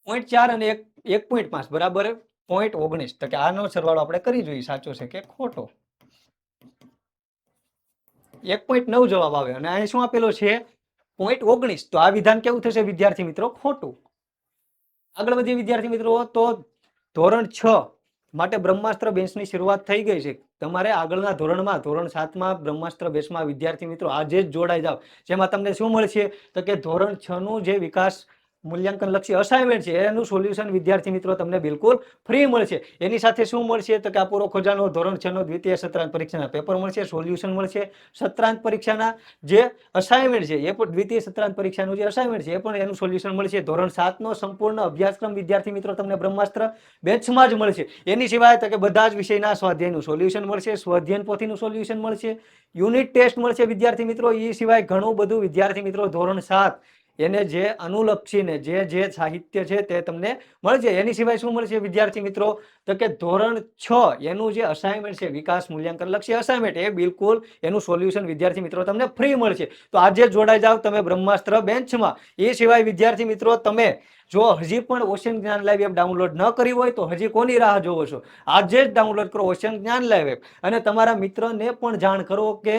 0.4 અને 1.5 બરાબર 0.19. તો કે આનો સરવાળો આપણે કરી જોઈએ સાચો છે કે ખોટો. 1.9 જવાબ આવે. અને અહીં શું આપેલો છે? 0.19. તો આ વિધાન કેવું થશે વિદ્યાર્થી મિત્રો? ખોટું. આગળ વધીએ વિદ્યાર્થી મિત્રો. તો ધોરણ 6 માટે બ્રહ્માસ્ત્ર બેચની શરૂઆત થઈ ગઈ છે. તમારે આગળના ધોરણમાં ધોરણ 7માં બ્રહ્માસ્ત્ર બેચમાં વિદ્યાર્થી મિત્રો આજે જ જોડાઈ જાવ. જેમાં તમને શું મળશે? તો કે ધોરણ 6 નું જે વિકાસ મૂલ્યાંકન લક્ષી અસાઇનમેન્ટ છે એનું સોલ્યુશન વિદ્યાર્થી મિત્રો તમને બિલકુલ ફ્રી મળશે. એની સાથે શું મળશે? તો કે આ પૂરો ખજાનો ધોરણ 6 નો દ્વિતીય સત્રાંત પરીક્ષાના પેપર મળશે, સોલ્યુશન મળશે, સત્રાંત પરીક્ષાના જે અસાઇનમેન્ટ છે એ પણ દ્વિતીય સત્રાંત પરીક્ષાનું જે અસાઇનમેન્ટ છે એ પણ એનું સોલ્યુશન મળશે. ધોરણ 7 નો સંપૂર્ણ અભ્યાસક્રમ વિદ્યાર્થી મિત્રો તમને બ્રહ્માસ્ત્ર બેચમાં જ મળશે. એની સિવાય તો કે બધા જ વિષયના સ્વાધ્યાયનું સોલ્યુશન મળશે, સ્વાધ્યાયન પોથીનું સોલ્યુશન મળશે, યુનિટ ટેસ્ટ મળશે વિદ્યાર્થી મિત્રો. એ સિવાય ઘણું બધું વિદ્યાર્થી મિત્રો ધોરણ 7 એને જે અનુલક્ષીને જે સાહિત્ય છે તે તમને મળશે. એની સિવાય શું મળશે વિદ્યાર્થી મિત્રો? તો કે ધોરણ 6 એનું જે અસાઇનમેન્ટ છે વિકાસ મૂલ્યાંકન લક્ષી અસાઇનમેન્ટ એ બિલકુલ એનું સોલ્યુશન વિદ્યાર્થી મિત્રો તમને ફ્રી મળશે. તો આજે જોડાઈ જાવ તમે બ્રહ્માસ્ત્ર બેન્ચમાં. એ સિવાય વિદ્યાર્થી મિત્રો તમે જો હજી પણ ઓશન જ્ઞાન લાઈવ એપ ડાઉનલોડ ન કરી હોય તો હજી કોની રાહ જોવો છો? આજે જ ડાઉનલોડ કરો ઓશન જ્ઞાન લાઈવ એપ અને તમારા મિત્રને પણ જાણ કરો કે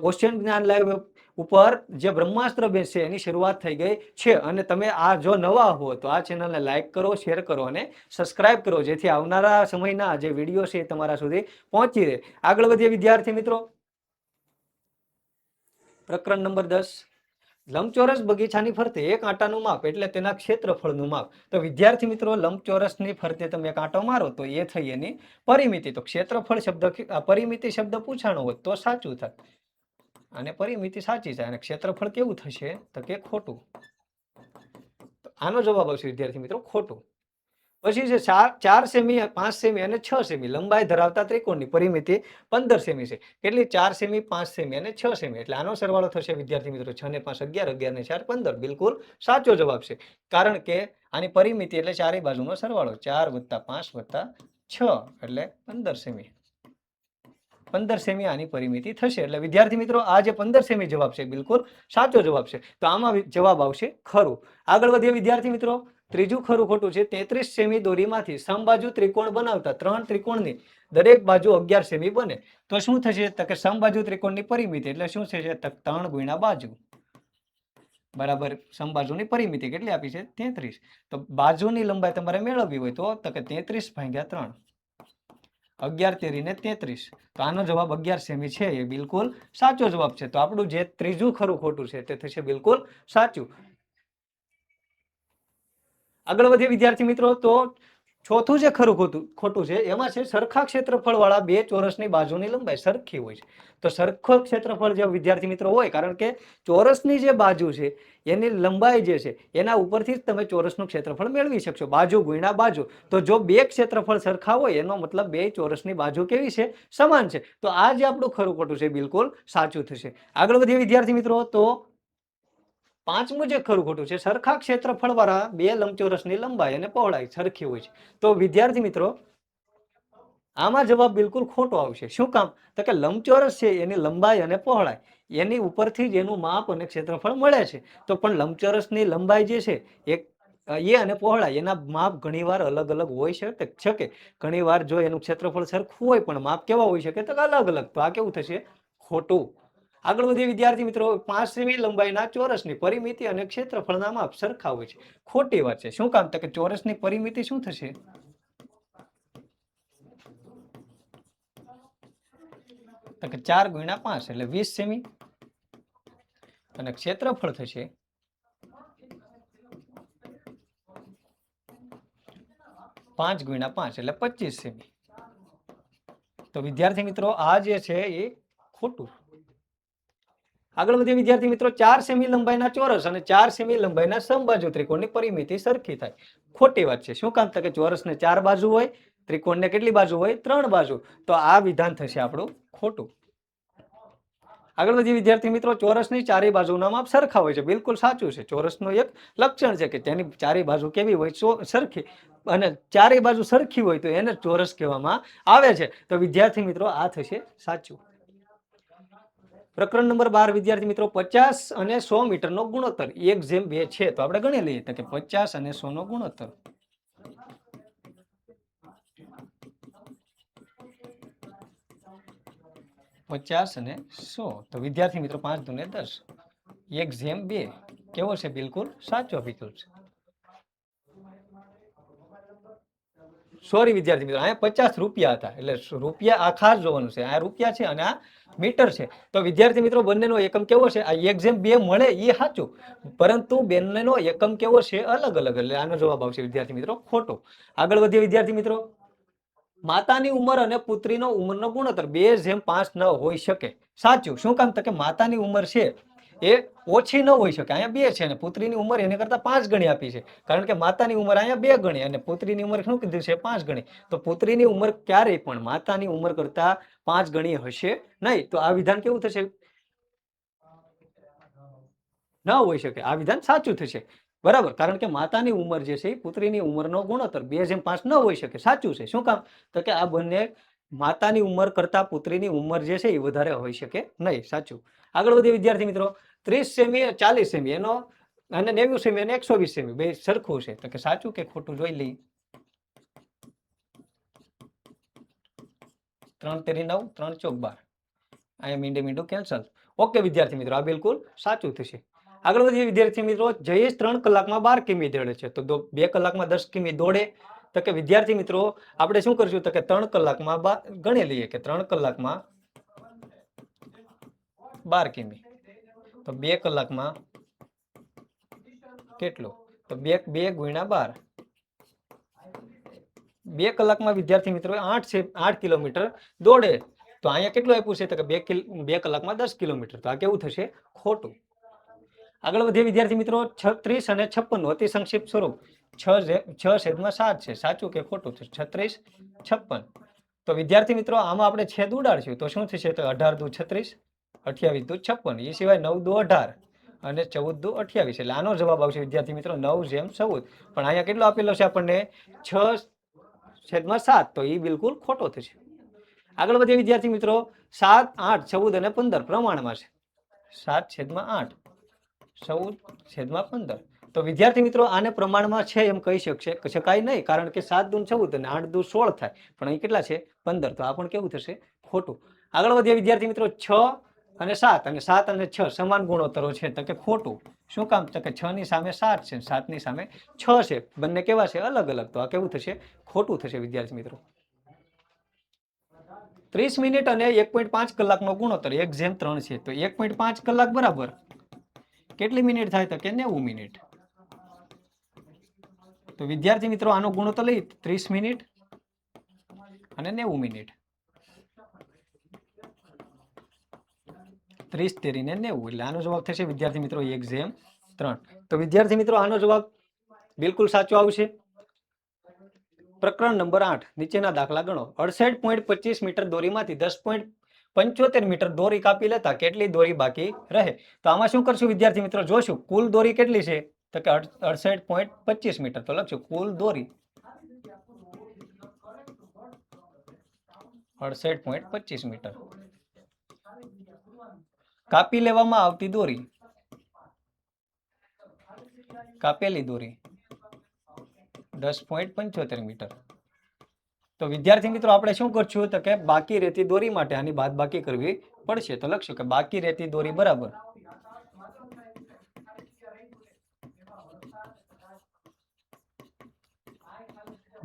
ઓશન જ્ઞાન લાઈવ એપ ઉપર જે બ્રહ્માસ્ત્ર બેચ છે એની શરૂઆત થઈ ગઈ છે. અને તમે આ જો નવા હો તો આ ચેનલને લાઈક કરો, શેર કરો અને સબસ્ક્રાઇબ કરો, જેથી આવનારા સમયના જે વિડીયો છે એ તમારા સુધી પહોંચી રહે. આગળ વધીએ વિદ્યાર્થી મિત્રો. પ્રકરણ નંબર 10. લંબચોરસ બગીચાની ફરતે એક આંટાનું માપ એટલે તેના ક્ષેત્રફળનું માપ. તો વિદ્યાર્થી મિત્રો લંબચોરસની ફરતે તમે એક આંટો મારો તો એ થઈ એની પરિમિતિ. તો ક્ષેત્રફળ શબ્દ પરિમિતિ શબ્દ પૂછાણો હોત તો સાચું થાય અને પરિમિતિ સાચી છે અને ક્ષેત્રફળ કેવું થશે? તો કે ખોટું. તો આનો જવાબ આવશે વિદ્યાર્થી મિત્રો ખોટું. પછી છે 4 સેમી, 5 સેમી અને 6 સેમી લંબાઈ ધરાવતા ત્રિકોણની પરિમિતિ 15 સેમી છે. કેટલી? 4 સેમી, 5 સેમી અને 6 સેમી. એટલે આનો સરવાળો થશે વિદ્યાર્થી મિત્રો 6 ને 5 11, 11 ને 4 15. બિલકુલ સાચો જવાબ છે. કારણ કે આની પરિમિતિ એટલે ચારે બાજુનો સરવાળો. 4 + 5 + 6 એટલે 15 સેમી. 15 સેમી આની પરિમિતિ થશે. એટલે વિદ્યાર્થી મિત્રો આ જે 15 સેમી જવાબ છે બિલકુલ સાચો જવાબ છે. તો આમાં જવાબ આવશે ખરું. આગળ વધીએ વિદ્યાર્થી મિત્રો. ત્રીજું ખરું ખોટું છે. 33 સેમી દોરીમાંથી સમબાજુ ત્રિકોણ બનાવતા 3 ત્રિકોણની દરેક બાજુ 11 સેમી બને તો શું થશે? તો કે સમબાજુ ત્રિકોણની પરિમિતિ એટલે શું થશે? 3 × બાજુ બરાબર સમબાજુની પરિમિતિ કેટલી આપી છે? 33. તો બાજુની લંબાઈ તમારે મેળવવી હોય તો કે 33 / 3. 11 તેરી ને 33. તો આનો જવાબ 11 સેમી છે એ બિલકુલ સાચો જવાબ છે. તો આપણું જે ત્રીજું ખરું ખોટું છે તે થશે બિલકુલ સાચું. આગળ વધીએ વિદ્યાર્થી મિત્રો. તો ચોથું જે ખરું ખોટું છે એમાં છે સરખા ક્ષેત્રફળ વાળા બે ચોરસની બાજુની લંબાઈ સરખી હોય છે. તો સરખો ક્ષેત્રફળ જે વિદ્યાર્થી મિત્રો હોય, કારણ કે ચોરસની જે બાજુ છે એની લંબાઈ જે છે એના ઉપરથી જ તમે ચોરસનું ક્ષેત્રફળ મેળવી શકશો. બાજુ ગુણ્યા બાજુ. તો જો બે ક્ષેત્રફળ સરખા હોય એનો મતલબ બે ચોરસની બાજુ કેવી છે? સમાન છે. તો આ જે આપણું ખરું ખોટું છે બિલકુલ સાચું થશે. આગળ વધીએ વિદ્યાર્થી મિત્રો. તો પાંચમું જે ખરું ખોટું છે સરખા ક્ષેત્રફળ વાળા બે લંબચોરસની લંબાઈ અને પહોળાઈ સરખી હોય છે. તો વિદ્યાર્થી મિત્રો આમાં જવાબ બિલકુલ ખોટો આવશે. શું કામ? તો કે લંબચોરસ છે એની લંબાઈ અને પહોળાઈ એની ઉપરથી જ એનું માપ અને ક્ષેત્રફળ મળે છે. તો પણ લંબચોરસની લંબાઈ જે છે એ અને પહોળાઈ એના માપ ઘણીવાર અલગ અલગ હોઈ શકે. ઘણીવાર જો એનું ક્ષેત્રફળ સરખું હોય પણ માપ કેવા હોઈ શકે? તો અલગ અલગ. તો આ કેવું થશે? ખોટું. આગળ વધીએ વિદ્યાર્થી મિત્રો. 5 સેમી લંબાઈના ચોરસની પરિમિતિ અને ક્ષેત્રફળના માપ સરખા હોય છે. ખોટી વાત છે. શું કામ? તો કે ચોરસની પરિમિતિ શું થશે? તો કે 4 × 5 એટલે 20 સેમી અને ક્ષેત્રફળ થશે 5 × 5 એટલે 25 સેમી. તો વિદ્યાર્થી મિત્રો આ જે છે એ ખોટું. આગળ વધીએ વિદ્યાર્થી મિત્રો. 4 સેમી લંબાઈના ચોરસ અને 4 સેમી લંબાઈના સમબાજુ ત્રિકોણની પરિમિતિ સરખી થાય. ખોટી વાત છે. શું કામ? તો કે ચોરસને 4 બાજુ હોય, ત્રિકોણને કેટલી બાજુ હોય? 3 બાજુ. તો આ વિધાન થશે આપણું ખોટું. આગળ વધીએ વિદ્યાર્થી મિત્રો. ચોરસની ચારે બાજુના માપ સરખા હોય છે. બિલકુલ સાચું છે. ચોરસનું એક લક્ષણ છે કે તેની ચારે બાજુ કેવી હોય? સરખી. અને ચારે બાજુ સરખી હોય તો એને ચોરસ કહેવામાં આવે છે. તો વિદ્યાર્થી મિત્રો આ થશે સાચું. પ્રકરણ નંબર 12 વિદ્યાર્થી મિત્રો. 50 અને 100 મીટરનો ગુણોત્તર 1:2 છે. તો આપણે ગણી લઈએ કે 50 અને 100 નો ગુણોત્તર 50 અને 100. તો વિદ્યાર્થી મિત્રો 5 × 10. 1/2 કેવો છે? બિલકુલ સાચો વિકલ્પ છે. સોરી વિદ્યાર્થી મિત્રો, અહીંયા 50 રૂપિયા હતા, એટલે રૂપિયા આ ખાસ જોવાનું છે. આ રૂપિયા છે અને આ મીટર છે. તો વિદ્યાર્થી મિત્રો બંનેનો એકમ કેવો છે? આ 1/2 મળે એ સાચું, પરંતુ બંનેનો એકમ કેવો છે? અલગ અલગ. એટલે આનો જવાબ આવશે વિદ્યાર્થી મિત્રો ખોટો. આગળ વધીએ વિદ્યાર્થી મિત્રો. માતાની ઉંમર અને પુત્રીનો ઉંમરનો ગુણોત્તર 2:5 ન હોઈ શકે. સાચું. શું કામ? તો કે માતાની ઉંમર છે એ ઓછી ન હોઈ શકે. અહીંયા 2 છે અને પુત્રીની ઉંમર એને કરતા 5 ગણી આપી છે. કારણ કે માતાની ઉંમર અહીંયા 2 ગણી અને પુત્રીની ઉંમર શું કીધું છે? 5 ગણી. તો પુત્રીની ઉંમર ક્યારેય પણ માતાની ઉંમર કરતા 5 ગણી હશે નહીં. તો આ વિધાન કેવું થશે? ન હોઈ શકે. આ વિધાન સાચું થશે. બરાબર. કારણ કે માતાની ઉંમર જે છે એ પુત્રીની ઉંમરનો ગુણોત્તર 2:5 ન હોઈ શકે. સાચું છે. શું કામ? તો કે આ બંને માતાની ઉંમર કરતા પુત્રીની ઉંમર જે છે એ વધારે હોઈ શકે નહીં. સાચું. આગળ વધીએ વિદ્યાર્થી મિત્રો. 30 સેમી 40 સેમી એનો અને 90 સેમી અને 120 સેમી બે સરખું છે. તો કે સાચું કે ખોટું જોઈ લઈએ. 3 તેરી 9, 3 ચોક 12. અહીંયા મીંડું કેન્સલ. ઓકે વિદ્યાર્થી મિત્રો, આ બિલકુલ સાચું થશે. આગળ વધીએ વિદ્યાર્થી મિત્રો. જયેશ 3 કલાકમાં 12 કિમી દોડે છે, તો 2 કલાકમાં 10 કિમી દોડે. તો કે વિદ્યાર્થી મિત્રો આપણે શું કરશું? તો કે 3 કલાકમાં ગણી લઈએ કે 3 કલાકમાં 12 કિમી. તો 2 કલાકમાં કેટલું? તો 2 ગુણ્યા 12. 2 કલાકમાં વિદ્યાર્થી મિત્રો 8 કિલોમીટર દોડે. તો અહીંયા કેટલું આપ્યું છે? તો કે 2 કલાકમાં 10 કિલોમીટર. તો આ કેવું થશે? ખોટું. આગળ વધીએ વિદ્યાર્થી મિત્રો. 36 અને 56 નું અતિ સંક્ષિપ્ત સ્વરૂપ 6/7 છે. સાચું કે ખોટું? 36, 56. તો વિદ્યાર્થી મિત્રો આમાં આપણે છેદ ઉડાડશું તો શું થશે? તો 18 દુ 36, 28 દુ 56. એ સિવાય 9 દુ 18 અને 14 દુ 28. એટલે આનો જવાબ આવશે વિદ્યાર્થી મિત્રો 9/14. પણ અહીંયા કેટલો આપેલો છે આપણને? 6/7. તો એ બિલકુલ ખોટો થશે. આગળ વધીએ વિદ્યાર્થી મિત્રો. 7, 8, 14 અને 15 પ્રમાણમાં છે. 7/8, 14/15. તો વિદ્યાર્થી મિત્રો આને પ્રમાણમાં છે એમ કહી શકાય નહીં, કારણ કે 7 દુ 14 અને 8 દુ 16 થાય. પણ અહીં કેટલા છે? 15. તો આ પણ કેવું થશે? ખોટું. આગળ વધીએ વિદ્યાર્થી મિત્રો. 6 અને 7 અને 7 અને 6 સમાન ગુણોત્તરો છે. તો કે ખોટું. શું કામ? તો કે 6 ની સામે 7 છે, 7 ની સામે 6 છે. બંને કેવા છે? અલગ અલગ. તો આ કેવું થશે? ખોટું થશે વિદ્યાર્થી મિત્રો. 30 મિનિટ અને 1.5 કલાકનો ગુણોત્તર 1/3 છે. તો 1.5 કલાક બરાબર કેટલી મિનિટ થાય? તો કે 90 મિનિટ. તો વિદ્યાર્થી મિત્રો આનો ગુણોત્તર લઈ 30 મિનિટ અને 90 મિનિટ. 30 તેરીને 90. એટલે આનો જવાબ થશે વિદ્યાર્થી મિત્રો 1/3. તો વિદ્યાર્થી મિત્રો આનો જવાબ બિલકુલ સાચો આવશે. પ્રકરણ નંબર 8. નીચેના દાખલા ગણો. 68.25 મીટર દોરીમાંથી 10.75 મીટર દોરી કાપી લેતા કેટલી દોરી બાકી રહે? તો આમાં શું કરશું વિદ્યાર્થી મિત્રો? જોશું કુલ દોરી કેટલી છે. તો કે 68.25 મીટર. તો લખશું કુલ દોરી 68.25 મીટર. કાપી લેવામાં આવતી દોરી, કાપેલી દોરી 10.75 મીટર. તો વિદ્યાર્થી મિત્રો આપણે શું કરશું? તો કે બાકી રહેતી દોરી માટે આની બાદબાકી કરવી પડશે. તો લખશું કે બાકી રહેતી દોરી બરાબર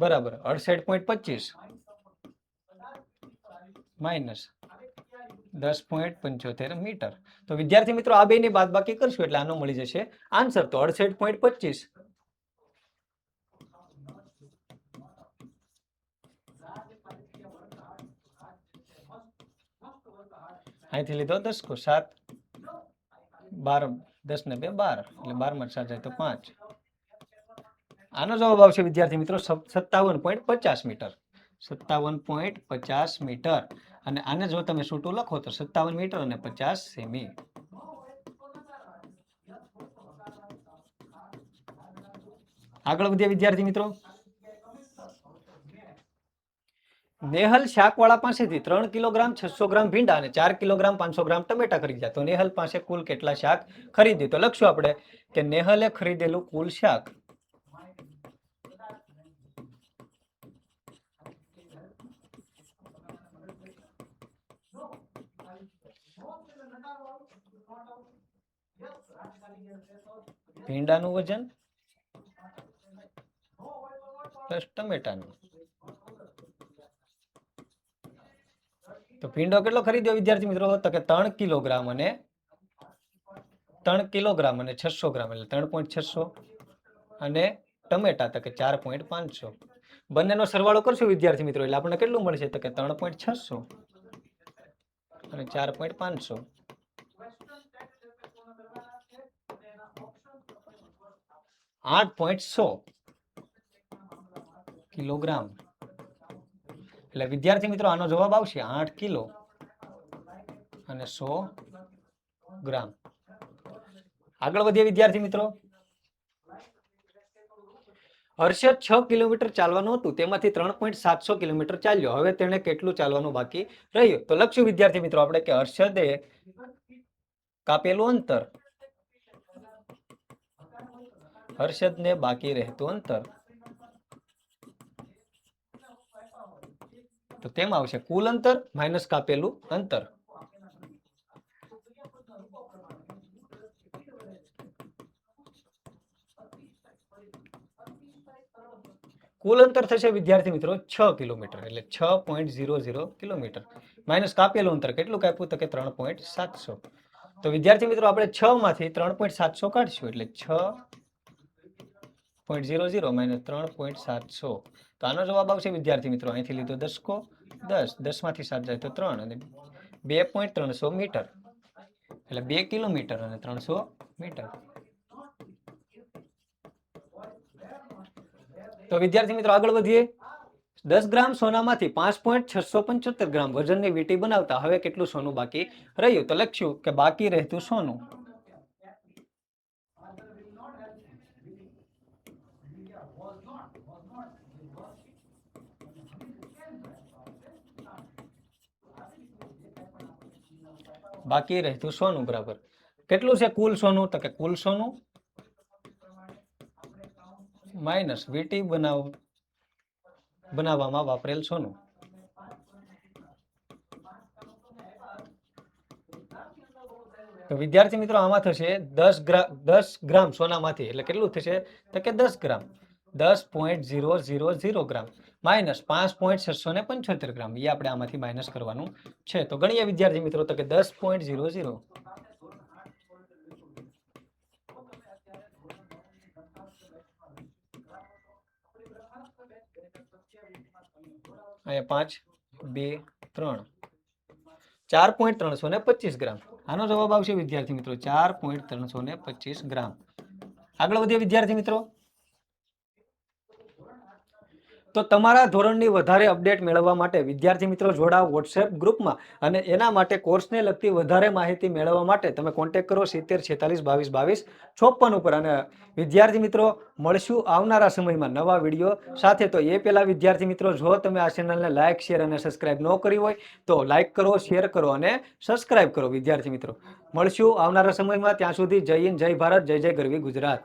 બરાબર 68.25 માઇનસ 10.75 મીટર. તો વિદ્યાર્થી મિત્રો આ બેની બાદબાકી કરશું એટલે આનો મળી જશે આન્સર. તો 68.25 અહીંથી લીધો 10 કો 7, 12, 10 ને 2 12, એટલે 12 માં 7 જાય તો 5. આનો જવાબ આવશે વિદ્યાર્થી મિત્રો 57.50 મીટર. 57.50 મીટર. અને આને જો તમે છૂટું લખો તો 57 મીટર અને 50 સેમી. આગળ વધીએ વિદ્યાર્થી મિત્રો. નેહલ શાકવાળા પાસેથી 3 કિલોગ્રામ 600 ગ્રામ ભીંડા અને 4 કિલોગ્રામ 500 ગ્રામ ટમેટા ખરીદ્યા. તો નેહલ પાસે કુલ કેટલા શાક ખરીદ્યું? તો લખશું આપણે કે નેહલે ખરીદેલું કુલ શાક ભીંડાનું વજન પ્લસ ટમેટાનું. તો ભીંડો કેટલો ખરીદ્યો વિદ્યાર્થી મિત્રો? તો કે 3 કિલોગ્રામ અને 600 ગ્રામ એટલે 3.600 અને ટમેટા તો કે 4.500. બંનેનો સરવાળો કરશું વિદ્યાર્થી મિત્રો એટલે આપણને કેટલું મળશે? તો કે 3.600 અને 4.500. 8.100 કિલોગ્રામ. એટલે વિદ્યાર્થી મિત્રો આનો જવાબ આવશે 8 કિલો અને 100 ગ્રામ. આગળ વધીએ વિદ્યાર્થી મિત્રો. હર્ષદ 6 કિલોમીટર ચાલવાનું હતું, તેમાંથી 3.700 કિલોમીટર ચાલ્યો. હવે તેને કેટલું ચાલવાનું બાકી રહ્યું? તો લખશું વિદ્યાર્થી મિત્રો આપણે કે હર્ષદે કાપેલું અંતર, હર્ષદને બાકી રહેતું અંતર. તો તેમાં આવશે કુલ અંતર માઇનસ કાપેલું અંતર. કુલ અંતર થશે વિદ્યાર્થી મિત્રો 6 કિલોમીટર એટલે 6.00 કિલોમીટર માઇનસ કાપેલું અંતર કેટલું કાપ્યું? તો કે 3.700. તો વિદ્યાર્થી મિત્રો આપણે 6 માંથી 3.700 કાઢશું એટલે 6.00 માઇનસ 3.700. તો આનો જવાબ આવશે વિદ્યાર્થી મિત્રો અહીંથી લીધો 10 માંથી 7 જાય તો 3 અને 2.300 મીટર એટલે 2 કિલોમીટર અને 300 મીટર. તો વિદ્યાર્થી મિત્રો આગળ વધીએ. 10 ગ્રામ સોનામાંથી 5.675 ગ્રામ વજનની વીંટી બનાવતા હવે કેટલું સોનું બાકી રહ્યું? તો લખ્યું કે બાકી રહેતું સોનું બરાબર કેટલું છે? કુલ સોનું. તો કે કુલ સોનું માઇનસ વીંટી બનાવવામાં વાપરેલ સોનું. તો વિદ્યાર્થી મિત્રો આમાં થશે 10 ગ્રામ સોનામાંથી એટલે કેટલું થશે? તો કે 10 ગ્રામ 10.000 ગ્રામ માઇનસ 5.675 ગ્રામ. એ આપણે આમાંથી માઇનસ કરવાનું છે. તો ગણીએ વિદ્યાર્થી મિત્રો તો કે 10.00 અહીંયા 5 2 3 4.325 ગ્રામ. આનો જવાબ આવશે વિદ્યાર્થી મિત્રો 4.325 ગ્રામ. આગળ વધીએ વિદ્યાર્થી મિત્રો. તો તમારા ધોરણની વધારે અપડેટ મેળવવા માટે વિદ્યાર્થી મિત્રો જોડાઓ વોટ્સએપ ગ્રુપમાં અને એના માટે કોર્સને લગતી વધારે માહિતી મેળવવા માટે તમે કોન્ટેક્ટ કરો 7046222256 ઉપર. અને વિદ્યાર્થી મિત્રો મળશું આવનારા સમયમાં નવા વિડીયો સાથે. તો એ પહેલા વિદ્યાર્થી મિત્રો જો તમે આ ચેનલને લાઇક શેર અને સબસ્ક્રાઇબ ન કરી હોય તો લાઇક કરો, શેર કરો અને સબસ્ક્રાઇબ કરો વિદ્યાર્થી મિત્રો. મળશું આવનારા સમયમાં. ત્યાં સુધી જય હિન્દ, જય ભારત, જય જય ગરવી ગુજરાત.